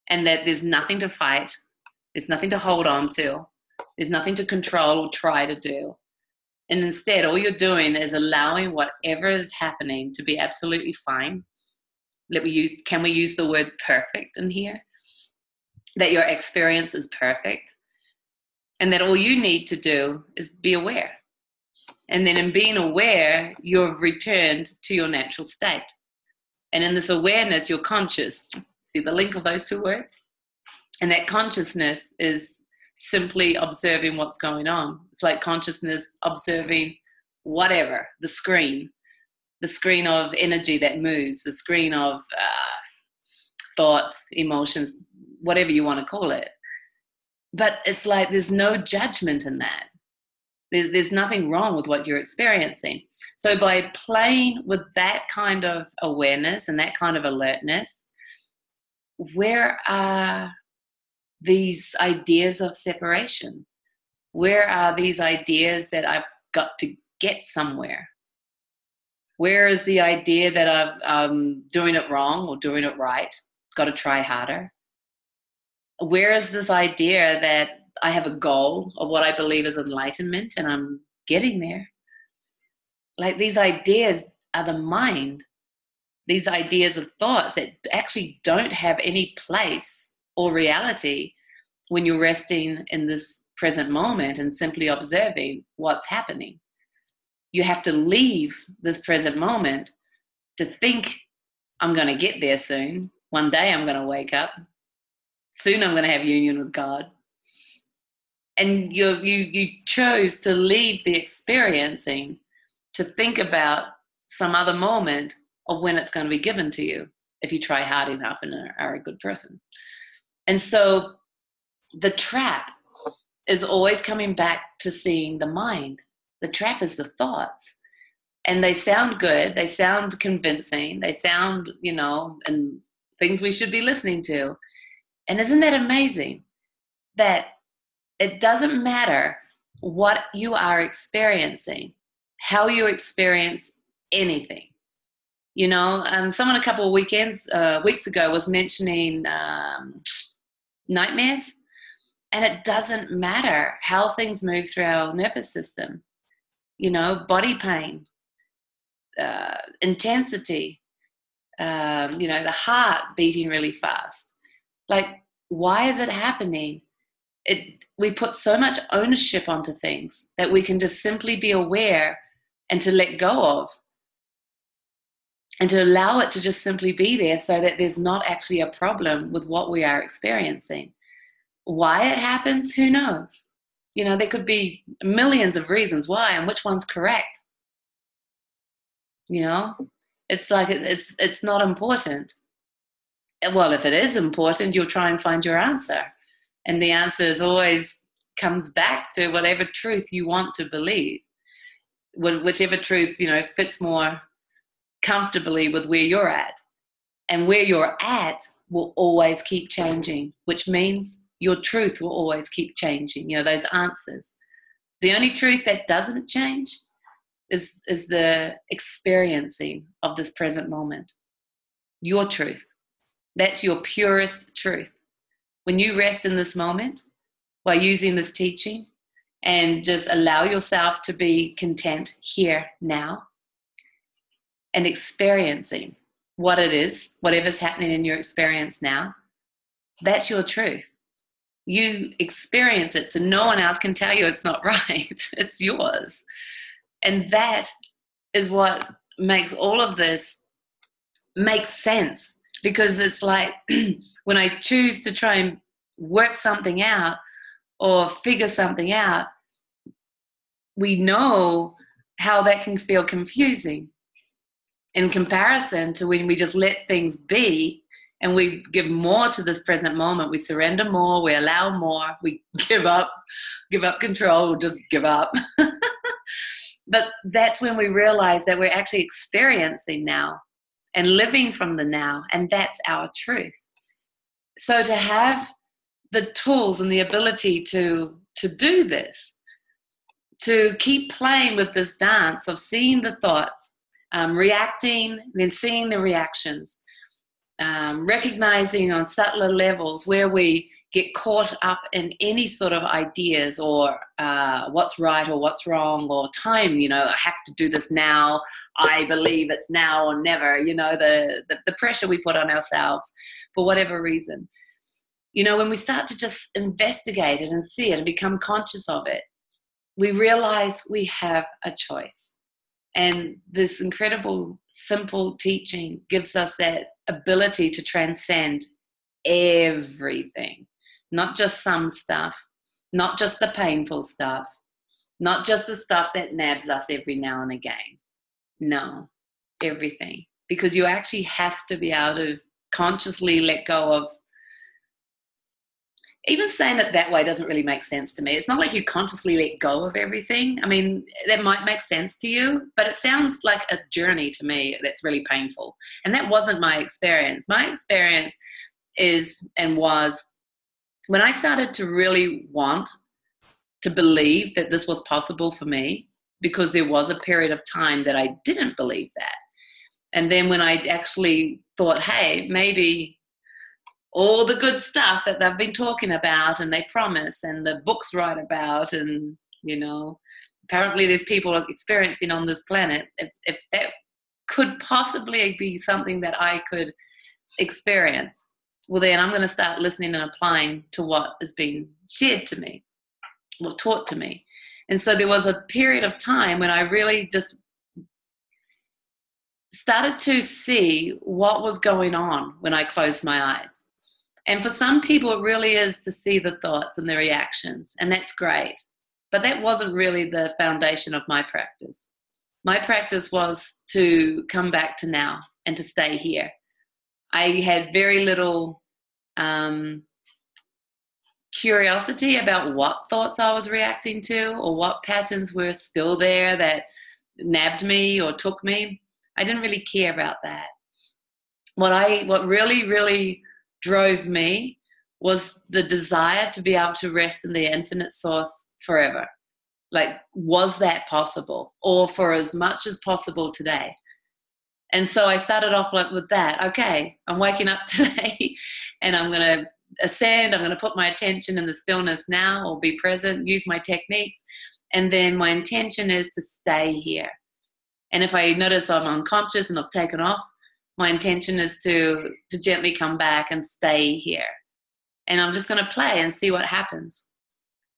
and that there's nothing to fight. There's nothing to hold on to. There's nothing to control or try to do. And instead, all you're doing is allowing whatever is happening to be absolutely fine. Can we use the word perfect in here? That your experience is perfect. And that all you need to do is be aware. And then in being aware, you've returned to your natural state. And in this awareness, you're conscious. See the link of those two words? And that consciousness is simply observing what's going on. It's like consciousness observing whatever, the screen of energy that moves, the screen of thoughts, emotions, whatever you want to call it. But it's like there's no judgment in that. There's nothing wrong with what you're experiencing. So by playing with that kind of awareness and that kind of alertness, where are these ideas of separation? Where are these ideas that I've got to get somewhere? Where is the idea that I'm doing it wrong or doing it right? Got to try harder. Where is this idea that I have a goal of what I believe is enlightenment and I'm getting there? Like these ideas are the mind. These ideas of thoughts that actually don't have any place or reality when you're resting in this present moment and simply observing what's happening. You have to leave this present moment to think, I'm going to get there soon. One day I'm going to wake up. Soon I'm going to have union with God. And you chose to leave the experiencing to think about some other moment of when it's going to be given to you if you try hard enough and are a good person. And so the trap is always coming back to seeing the mind. The trap is the thoughts. And they sound good. They sound convincing. They sound, and things we should be listening to. And isn't that amazing that it doesnent matter what you are experiencing, how you experience anything. Someone a couple of weeks ago was mentioning nightmares. And it doesn't matter how things move through our nervous system. Body pain, intensity, the heart beating really fast. Like, why is it happening? We put so much ownership onto things that we can just simply be aware and to let go of and to allow it to just simply be there so that there's not actually a problem with what we are experiencing. Why it happens, who knows? There could be millions of reasons why and which one's correct. It's like it's not important. Well, if it is important, you'll try and find your answer. And the answer is always comes back to whatever truth you want to believe. Whichever truth, fits more comfortably with where you're at. And where you're at will always keep changing, which means your truth will always keep changing, those answers. The only truth that doesn't change is the experiencing of this present moment. Your truth. That's your purest truth. When you rest in this moment by using this teaching and just allow yourself to be content here now and experiencing what it is, whatever's happening in your experience now, that's your truth. You experience it, so no one else can tell you it's not right. It's yours. And that is what makes all of this make sense, because it's like when I choose to try and work something out or figure something out, we know how that can feel confusing in comparison to when we just let things be and we give more to this present moment. We surrender more, we allow more, we give up control, just give up. But that's when we realize that we're actually experiencing now and living from the now, and that's our truth. So to have the tools and the ability to do this, to keep playing with this dance of seeing the thoughts, reacting, then seeing the reactions, recognizing on subtler levels where we get caught up in any sort of ideas or what's right or what's wrong or time, I have to do this now, I believe it's now or never, the pressure we put on ourselves for whatever reason. When we start to just investigate it and see it and become conscious of it, we realize we have a choice. And this incredible, simple teaching gives us that ability to transcend everything, not just some stuff, not just the painful stuff, not just the stuff that nabs us every now and again. No, everything. Because you actually have to be able to consciously let go of. Even saying it that way doesn't really make sense to me. It's not like you consciously let go of everything. I mean, that might make sense to you, but it sounds like a journey to me that's really painful. And that wasn't my experience. My experience is and was when I started to really want to believe that this was possible for me, because there was a period of time that I didn't believe that. And then when I actually thought, hey, maybe all the good stuff that they've been talking about and they promise and the books write about and, apparently there's people experiencing on this planet, if that could possibly be something that I could experience, well, then I'm going to start listening and applying to what is being shared to me or taught to me. And so there was a period of time when I really just started to see what was going on when I closed my eyes. And for some people, it really is to see the thoughts and the reactions, and that's great. But that wasn't really the foundation of my practice. My practice was to come back to now and to stay here. I had very little curiosity about what thoughts I was reacting to or what patterns were still there that nabbed me or took me. I didn't really care about that. What really, really drove me was the desire to be able to rest in the infinite source forever. Like, was that possible? Or for as much as possible today? And so I started off with that. Okay, I'm waking up today and I'm going to ascend. I'm going to put my attention in the stillness now, or be present, use my techniques. And then my intention is to stay here. And if I notice I'm unconscious and I've taken off, my intention is to gently come back and stay here. And I'm just going to play and see what happens.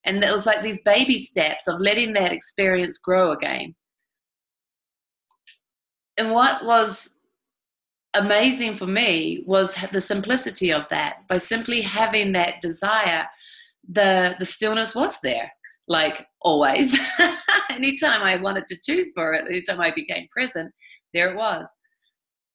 And it was like these baby steps of letting that experience grow again. And what was amazing for me was the simplicity of that. By simply having that desire, the stillness was there, like always. Anytime I wanted to choose for it, anytime I became present, there it was.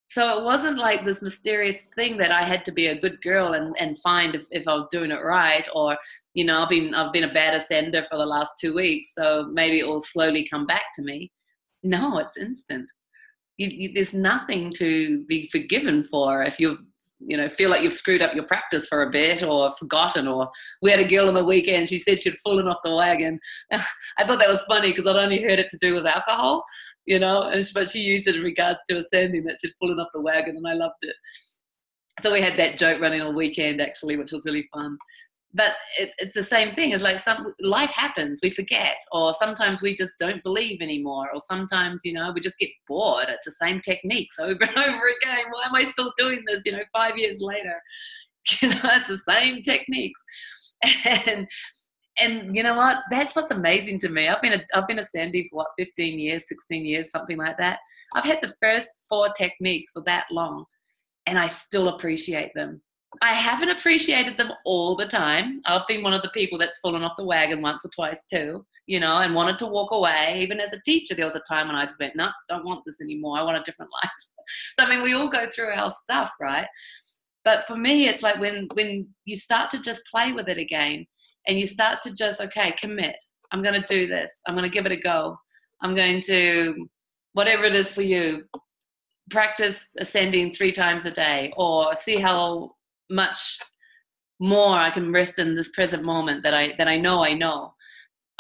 So it wasn't like this mysterious thing that I had to be a good girl and find if I was doing it right, or, I've been a bad ascender for the last 2 weeks, so maybe it will slowly come back to me. No, it's instant. there's nothing to be forgiven for if you feel like you've screwed up your practice for a bit or forgotten. Or we had a girl on the weekend, she said she'd fallen off the wagon. I thought that was funny because I'd only heard it to do with alcohol, but she used it in regards to ascending, that she'd fallen off the wagon, and I loved it. So we had that joke running all weekend, actually, which was really fun. But it's the same thing. It's like life happens, we forget, or sometimes we just don't believe anymore, or sometimes, we just get bored. It's the same techniques over and over again. Why am I still doing this, 5 years later? It's the same techniques. And you know what? That's what's amazing to me. I've been ascending for 15 years, 16 years, something like that. I've had the first 4 techniques for that long, and I still appreciate them. I haven't appreciated them all the time. I've been one of the people that's fallen off the wagon once or twice too, and wanted to walk away. Even as a teacher, there was a time when I just went, no, don't want this anymore. I want a different life. So, we all go through our stuff, right? But for me, it's like when you start to just play with it again, and you start to just, okay, commit. I'm going to do this. I'm going to give it a go. I'm going to, whatever it is for you, practice ascending 3 times a day, or see how much more I can rest in this present moment that I know.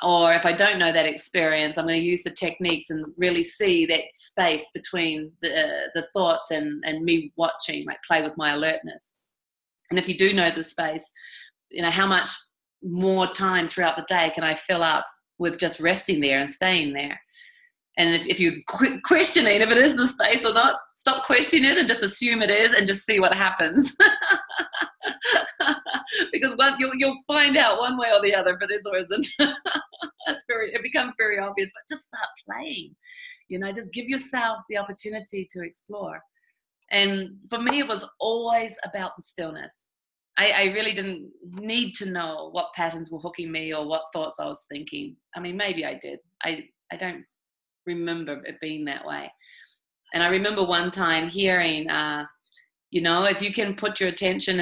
Or if I don't know that experience, I'm going to use the techniques and really see that space between the thoughts and me watching, like play with my alertness. And if you do know the space, how much more time throughout the day can I fill up with just resting there and staying there? And if you're questioning if it is the space or not, stop questioning it and just assume it is, and just see what happens. Because you'll find out one way or the other if it is or isn't. It becomes very obvious, but just start playing. Just give yourself the opportunity to explore. And for me, it was always about the stillness. I really didn't need to know what patterns were hooking me or what thoughts I was thinking. Maybe I did. I don't remember it being that way. And I remember one time hearing, if you can put your attention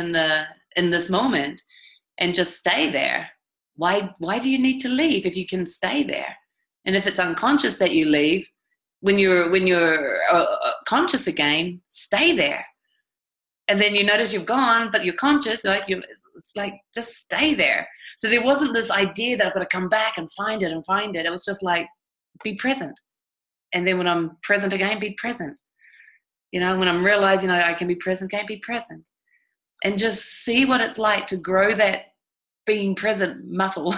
in this moment and just stay there, why do you need to leave if you can stay there? And if it's unconscious that you leave, when you're conscious again, stay there. And then you notice you've gone, but you're conscious, it's like, just stay there. So there wasn't this idea that I've got to come back and find it. It was just like, be present. And then when I'm present again, be present. When I'm realizing I can be present, be present. And just see what it's like to grow that being present muscle.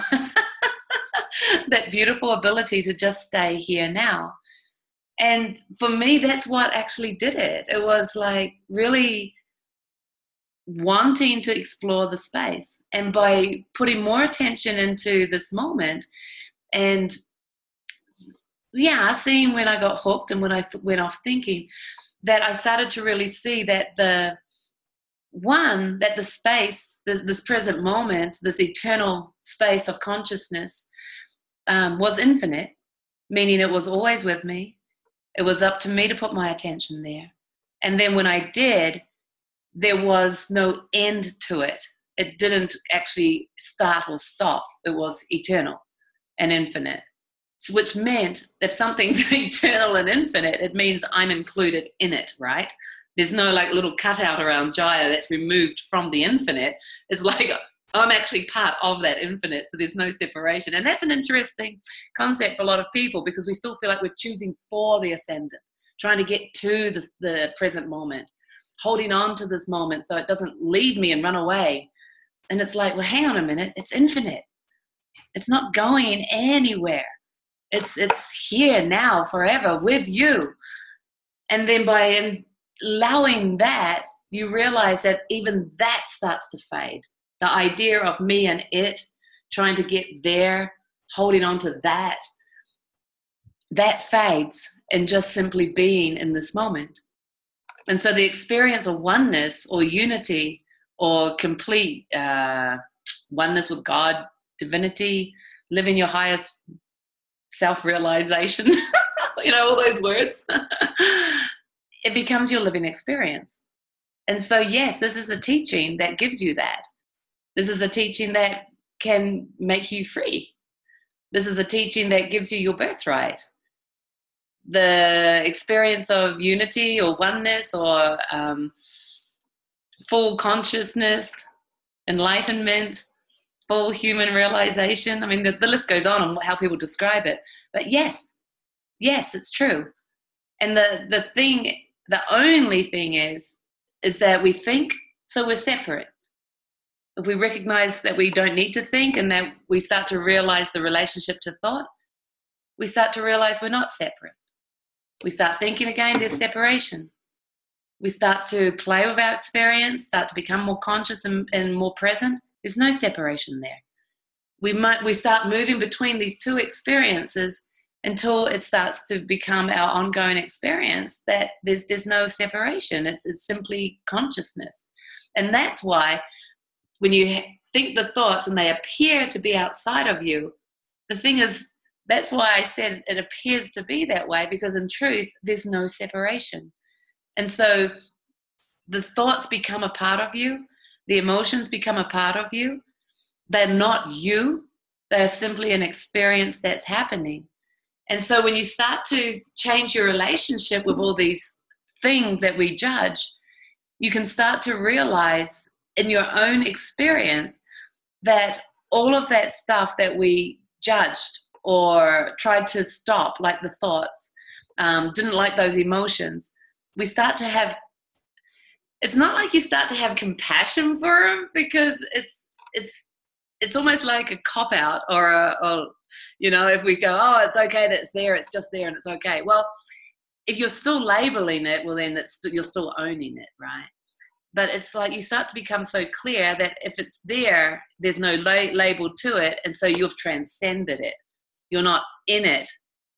That beautiful ability to just stay here now. And for me, that's what actually did it. It was like really wanting to explore the space. And by putting more attention into this moment, and seeing when I got hooked and when I went off thinking, that I started to really see that the space, this present moment, this eternal space of consciousness was infinite, meaning it was always with me. It was up to me to put my attention there. And then when I did, there was no end to it. It didn't actually start or stop. It was eternal and infinite. Which meant if something's eternal and infinite, it means I'm included in it, right? There's no like little cutout around Jaya that's removed from the infinite. It's like I'm actually part of that infinite, so there's no separation. And that's an interesting concept for a lot of people, because we still feel like we're choosing for the ascendant, trying to get to the present moment, holding on to this moment so it doesn't leave me and run away. And it's like, well, hang on a minute, it's infinite. It's not going anywhere. It's here now, forever, with you. And then by allowing that, you realize that even that starts to fade. The idea of me and it, trying to get there, holding on to that fades, and just simply being in this moment. And so the experience of oneness or unity or complete oneness with God, divinity, living your highest self-realization, all those words, it becomes your living experience. And so, yes, this is a teaching that gives you that. This is a teaching that can make you free. This is a teaching that gives you your birthright. the experience of unity or oneness or full consciousness, enlightenment, full human realization. I mean, the list goes on how people describe it. But yes, it's true. And the only thing is that we think, so we're separate. If we recognize that we don't need to think and that we start to realize the relationship to thought, we start to realize we're not separate. We start thinking again, there's separation. We start to play with our experience, start to become more conscious and more present. There's no separation there. We start moving between these two experiences until it starts to become our ongoing experience that there's no separation. It's simply consciousness. And that's why when you think the thoughts and they appear to be outside of you, the thing is, that's why I said it appears to be that way, because in truth, there's no separation. And so the thoughts become a part of you. The emotions become a part of you. They're not you. They're simply an experience that's happening. And so when you start to change your relationship with all these things that we judge, you can start to realize in your own experience that all of that stuff that we judged or tried to stop, like the thoughts, didn't like those emotions, we start to have, it's not like you start to have compassion for them, because it's almost like a cop-out or you know, if we go, oh, it's okay that it's there, it's just there and it's okay. Well, if you're still labeling it, well, then you're still owning it, right? But it's like you start to become so clear that if it's there, there's no label to it, and so you've transcended it. You're not in it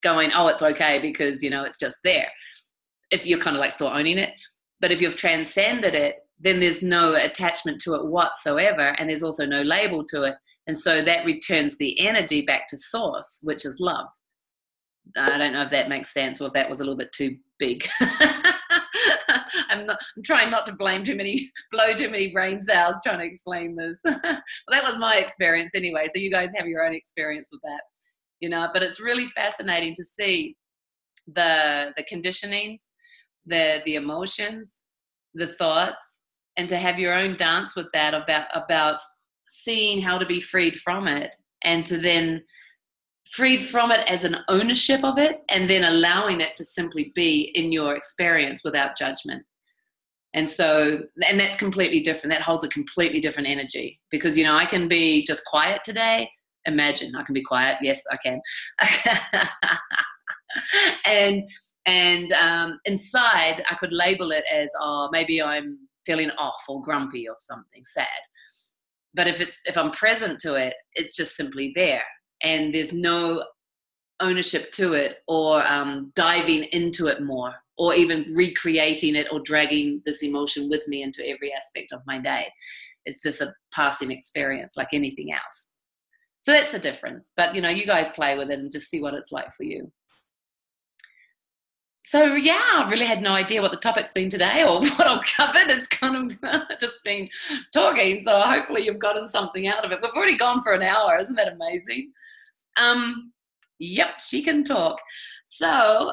going, oh, it's okay because, you know, it's just there. If you're kind of like still owning it. But if you've transcended it, then there's no attachment to it whatsoever, and there's also no label to it. And so that returns the energy back to source, which is love. I don't know if that makes sense or if that was a little bit too big. I'm trying not to blow too many brain cells trying to explain this. Well, that was my experience anyway. So you guys have your own experience with that, you know. But it's really fascinating to see the conditionings, the emotions, the thoughts, and to have your own dance with that about seeing how to be freed from it, and to then freed from it as an ownership of it, and then allowing it to simply be in your experience without judgment. And so, and that's completely different. That holds a completely different energy, because, you know, I can be just quiet today. Imagine I can be quiet. Yes, I can. and inside I could label it as, oh, maybe I'm feeling off or grumpy or something sad. But if I'm present to it, it's just simply there, and there's no ownership to it or diving into it more, or even recreating it or dragging this emotion with me into every aspect of my day. It's just a passing experience like anything else. So that's the difference. But, you know, you guys play with it and just see what it's like for you. So, yeah, I really had no idea what the topic's been today or what I've covered. It's kind of just been talking. So hopefully you've gotten something out of it. We've already gone for an hour. Isn't that amazing? Yep, she can talk. So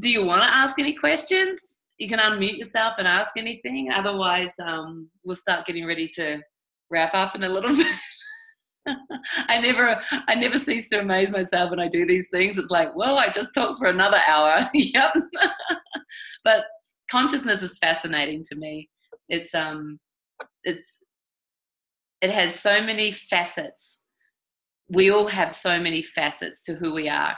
do you want to ask any questions? You can unmute yourself and ask anything. Otherwise, we'll start getting ready to wrap up in a little bit. I never cease to amaze myself when I do these things. It's like, well, I just talked for another hour. Yep. But consciousness is fascinating to me. It has so many facets. We all have so many facets to who we are.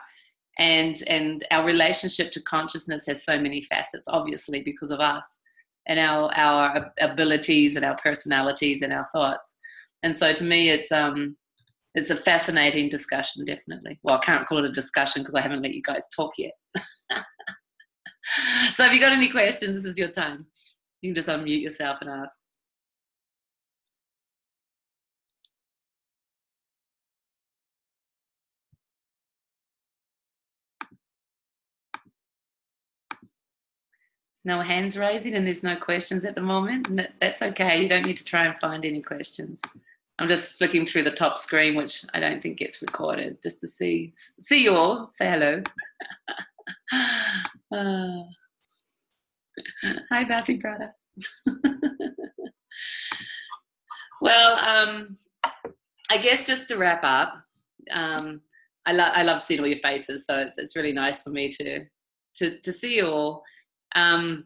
And our relationship to consciousness has so many facets, obviously, because of us and our abilities and our personalities and our thoughts. And so to me, it's a fascinating discussion, definitely. Well, I can't call it a discussion because I haven't let you guys talk yet. So if you got any questions, this is your time. You can just unmute yourself and ask. There's no hands raising and there's no questions at the moment. And that's okay. You don't need to try and find any questions. I'm just flicking through the top screen, which I don't think gets recorded, just to see you all. Say hello. Uh, Hi, Bassy Prada. Well, I guess just to wrap up, I love seeing all your faces, so it's really nice for me to see you all. Um,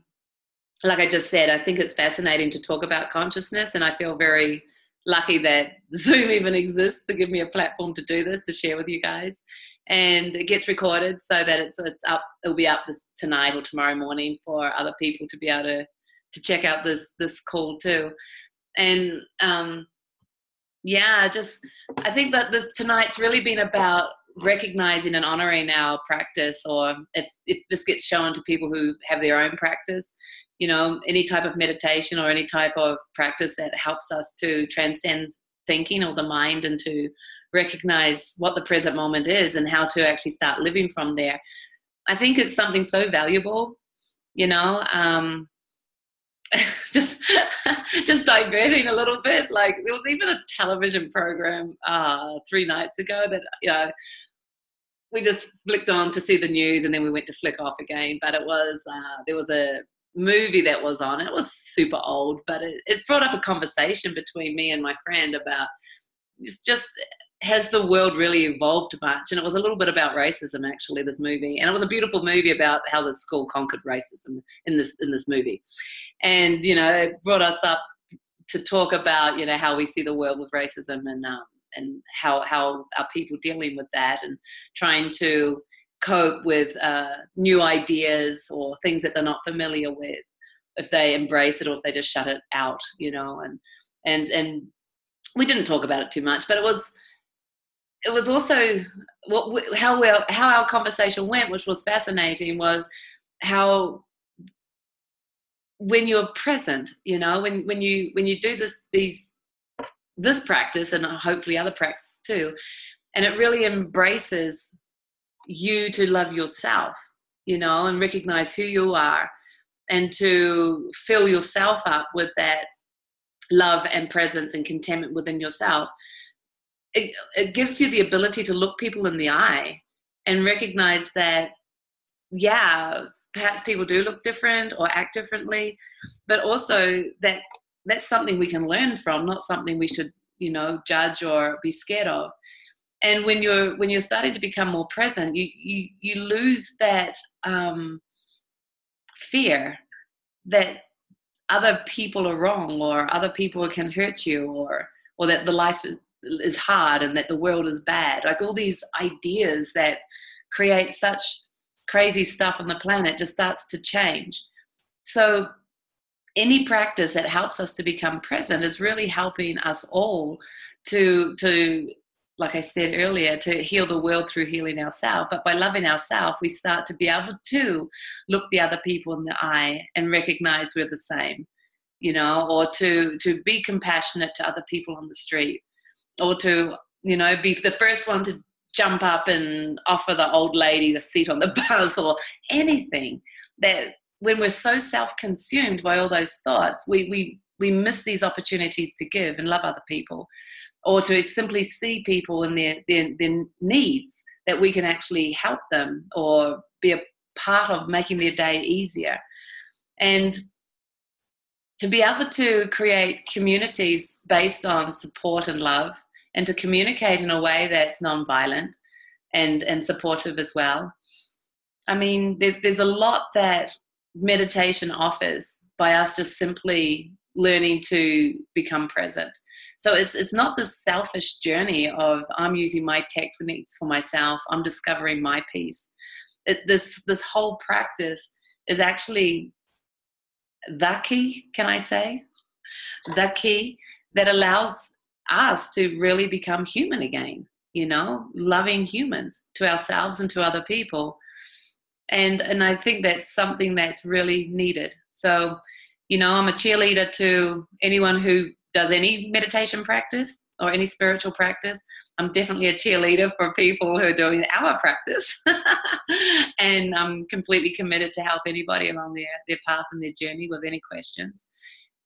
like I just said, I think it's fascinating to talk about consciousness, and I feel very lucky that Zoom even exists to give me a platform to do this, to share with you guys. And it gets recorded so that it's up. It'll be up tonight or tomorrow morning for other people to be able to check out this call too. And yeah, I think that tonight's really been about recognizing and honoring our practice, or if this gets shown to people who have their own practice, any type of meditation or any type of practice that helps us to transcend thinking or the mind and to recognize what the present moment is and how to actually start living from there. I think it's something so valuable, just just diverting a little bit. Like, there was even a television program 3 nights ago that we just flicked on to see the news, and then we went to flick off again. But it was there was a movie that was on. It was super old, but it brought up a conversation between me and my friend about just has the world really evolved much? And it was a little bit about racism, actually, this movie. And it was a beautiful movie about how the school conquered racism in this movie. And, it brought us up to talk about, how we see the world with racism, and how are people dealing with that and trying to cope with new ideas or things that they're not familiar with, if they embrace it or if they just shut it out, and we didn't talk about it too much, but it was also how our conversation went, which was fascinating, was how when you're present, when you do this practice, and hopefully other practice too, and it really embraces you to love yourself, and recognize who you are, and to fill yourself up with that love and presence and contentment within yourself. It gives you the ability to look people in the eye and recognize that, yeah, perhaps people do look different or act differently, but also that that's something we can learn from, not something we should, judge or be scared of. And when you're starting to become more present, you lose that fear that other people are wrong, or other people can hurt you, or that the life is hard and that the world is bad. Like, all these ideas that create such crazy stuff on the planet just starts to change. So any practice that helps us to become present is really helping us all to like I said earlier, to heal the world through healing ourselves. But by loving ourselves, we start to be able to look the other people in the eye and recognize we're the same, or to be compassionate to other people on the street, or to, be the first one to jump up and offer the old lady the seat on the bus, or anything. That when we're so self-consumed by all those thoughts, we miss these opportunities to give and love other people, or to simply see people in their needs, that we can actually help them or be a part of making their day easier. And to be able to create communities based on support and love, and to communicate in a way that's non-violent and supportive as well. I mean, there's a lot that meditation offers by us just simply learning to become present. So it's not this selfish journey of, I'm using my techniques for myself, I'm discovering my peace. This whole practice is actually the key, can I say? The key that allows us to really become human again, loving humans, to ourselves and to other people. And I think that's something that's really needed. So, I'm a cheerleader to anyone who does any meditation practice or any spiritual practice. I'm definitely a cheerleader for people who are doing our practice. And I'm completely committed to help anybody along their path and their journey with any questions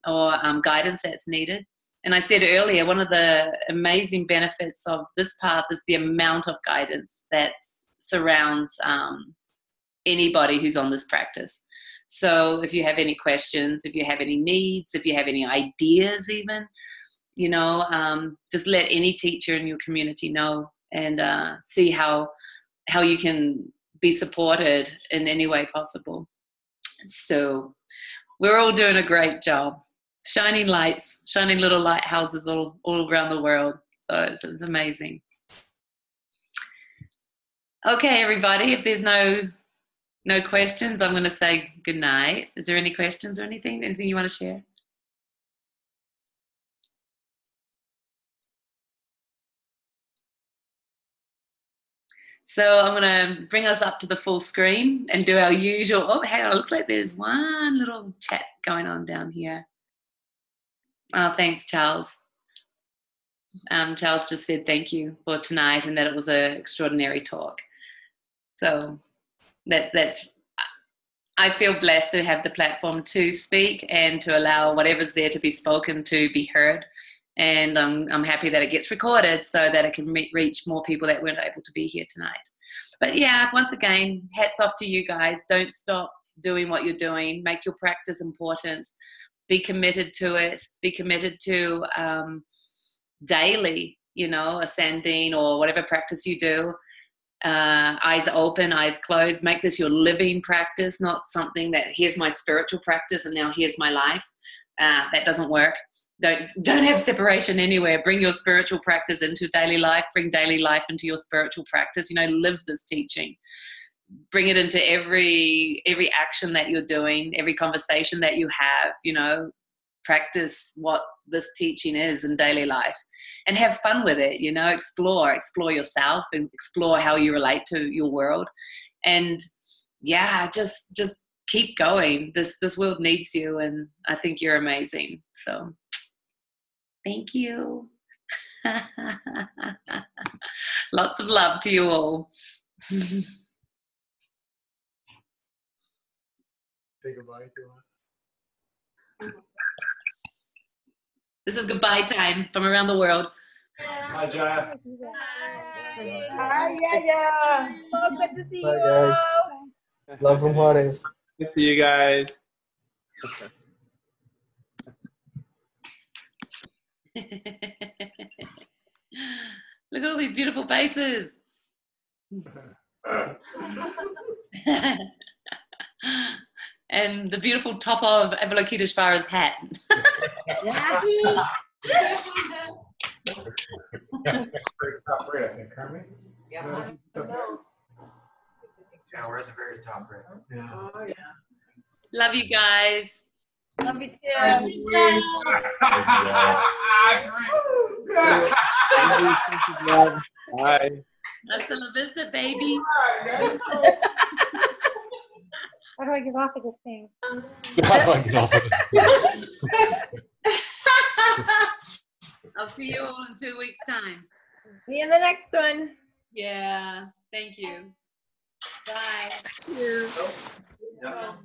or guidance that's needed. And I said earlier, one of the amazing benefits of this path is the amount of guidance that surrounds anybody who's on this practice. So if you have any questions, if you have any needs, if you have any ideas even, you know, just let any teacher in your community know, and see how you can be supported in any way possible. So we're all doing a great job. Shining lights, shining little lighthouses all around the world. So it's amazing. Okay, everybody, if there's no questions, I'm going to say good night. Is there any questions or anything you want to share? So I'm going to bring us up to the full screen and do our usual. Oh, hang on, it looks like there's one little chat going on down here. Oh, thanks, Charles. Charles just said thank you for tonight and that it was an extraordinary talk. So that's. I feel blessed to have the platform to speak and to allow whatever's there to be spoken to be heard. And I'm happy that it gets recorded so that it can reach more people that weren't able to be here tonight. But yeah, once again, hats off to you guys. Don't stop doing what you're doing. Make your practice important. Be committed to it. Be committed to daily, you know, ascending or whatever practice you do. Eyes open, eyes closed. Make this your living practice, not something that here's my spiritual practice and now here's my life. That doesn't work. Don't have separation anywhere. Bring your spiritual practice into daily life. Bring daily life into your spiritual practice. You know, live this teaching. Bring it into every action that you're doing, every conversation that you have. You know, practice what this teaching is in daily life, and have fun with it. You know, explore yourself and explore how you relate to your world, and yeah, just keep going. This world needs you, and I think you're amazing. So. Thank you. Lots of love to you all. Say goodbye if you want. This is goodbye time from around the world. Hi, Jaya. Hi, Yaya. Oh, good to see Bye, you guys. all. Love from Juarez. Good to see you guys. Look at all these beautiful faces. And the beautiful top of Avalokiteshvara's hat. Top right, I think, Carmen. Yeah. We're at the very top right. Yeah. Oh, yeah. Love you guys. Love you too. Bye. Hasta la vista, baby. How do I get off of this thing? How do I get off of this? I'll see you all in 2 weeks' time. See you in the next one. Yeah. Thank you. Bye. Cheers. Yeah.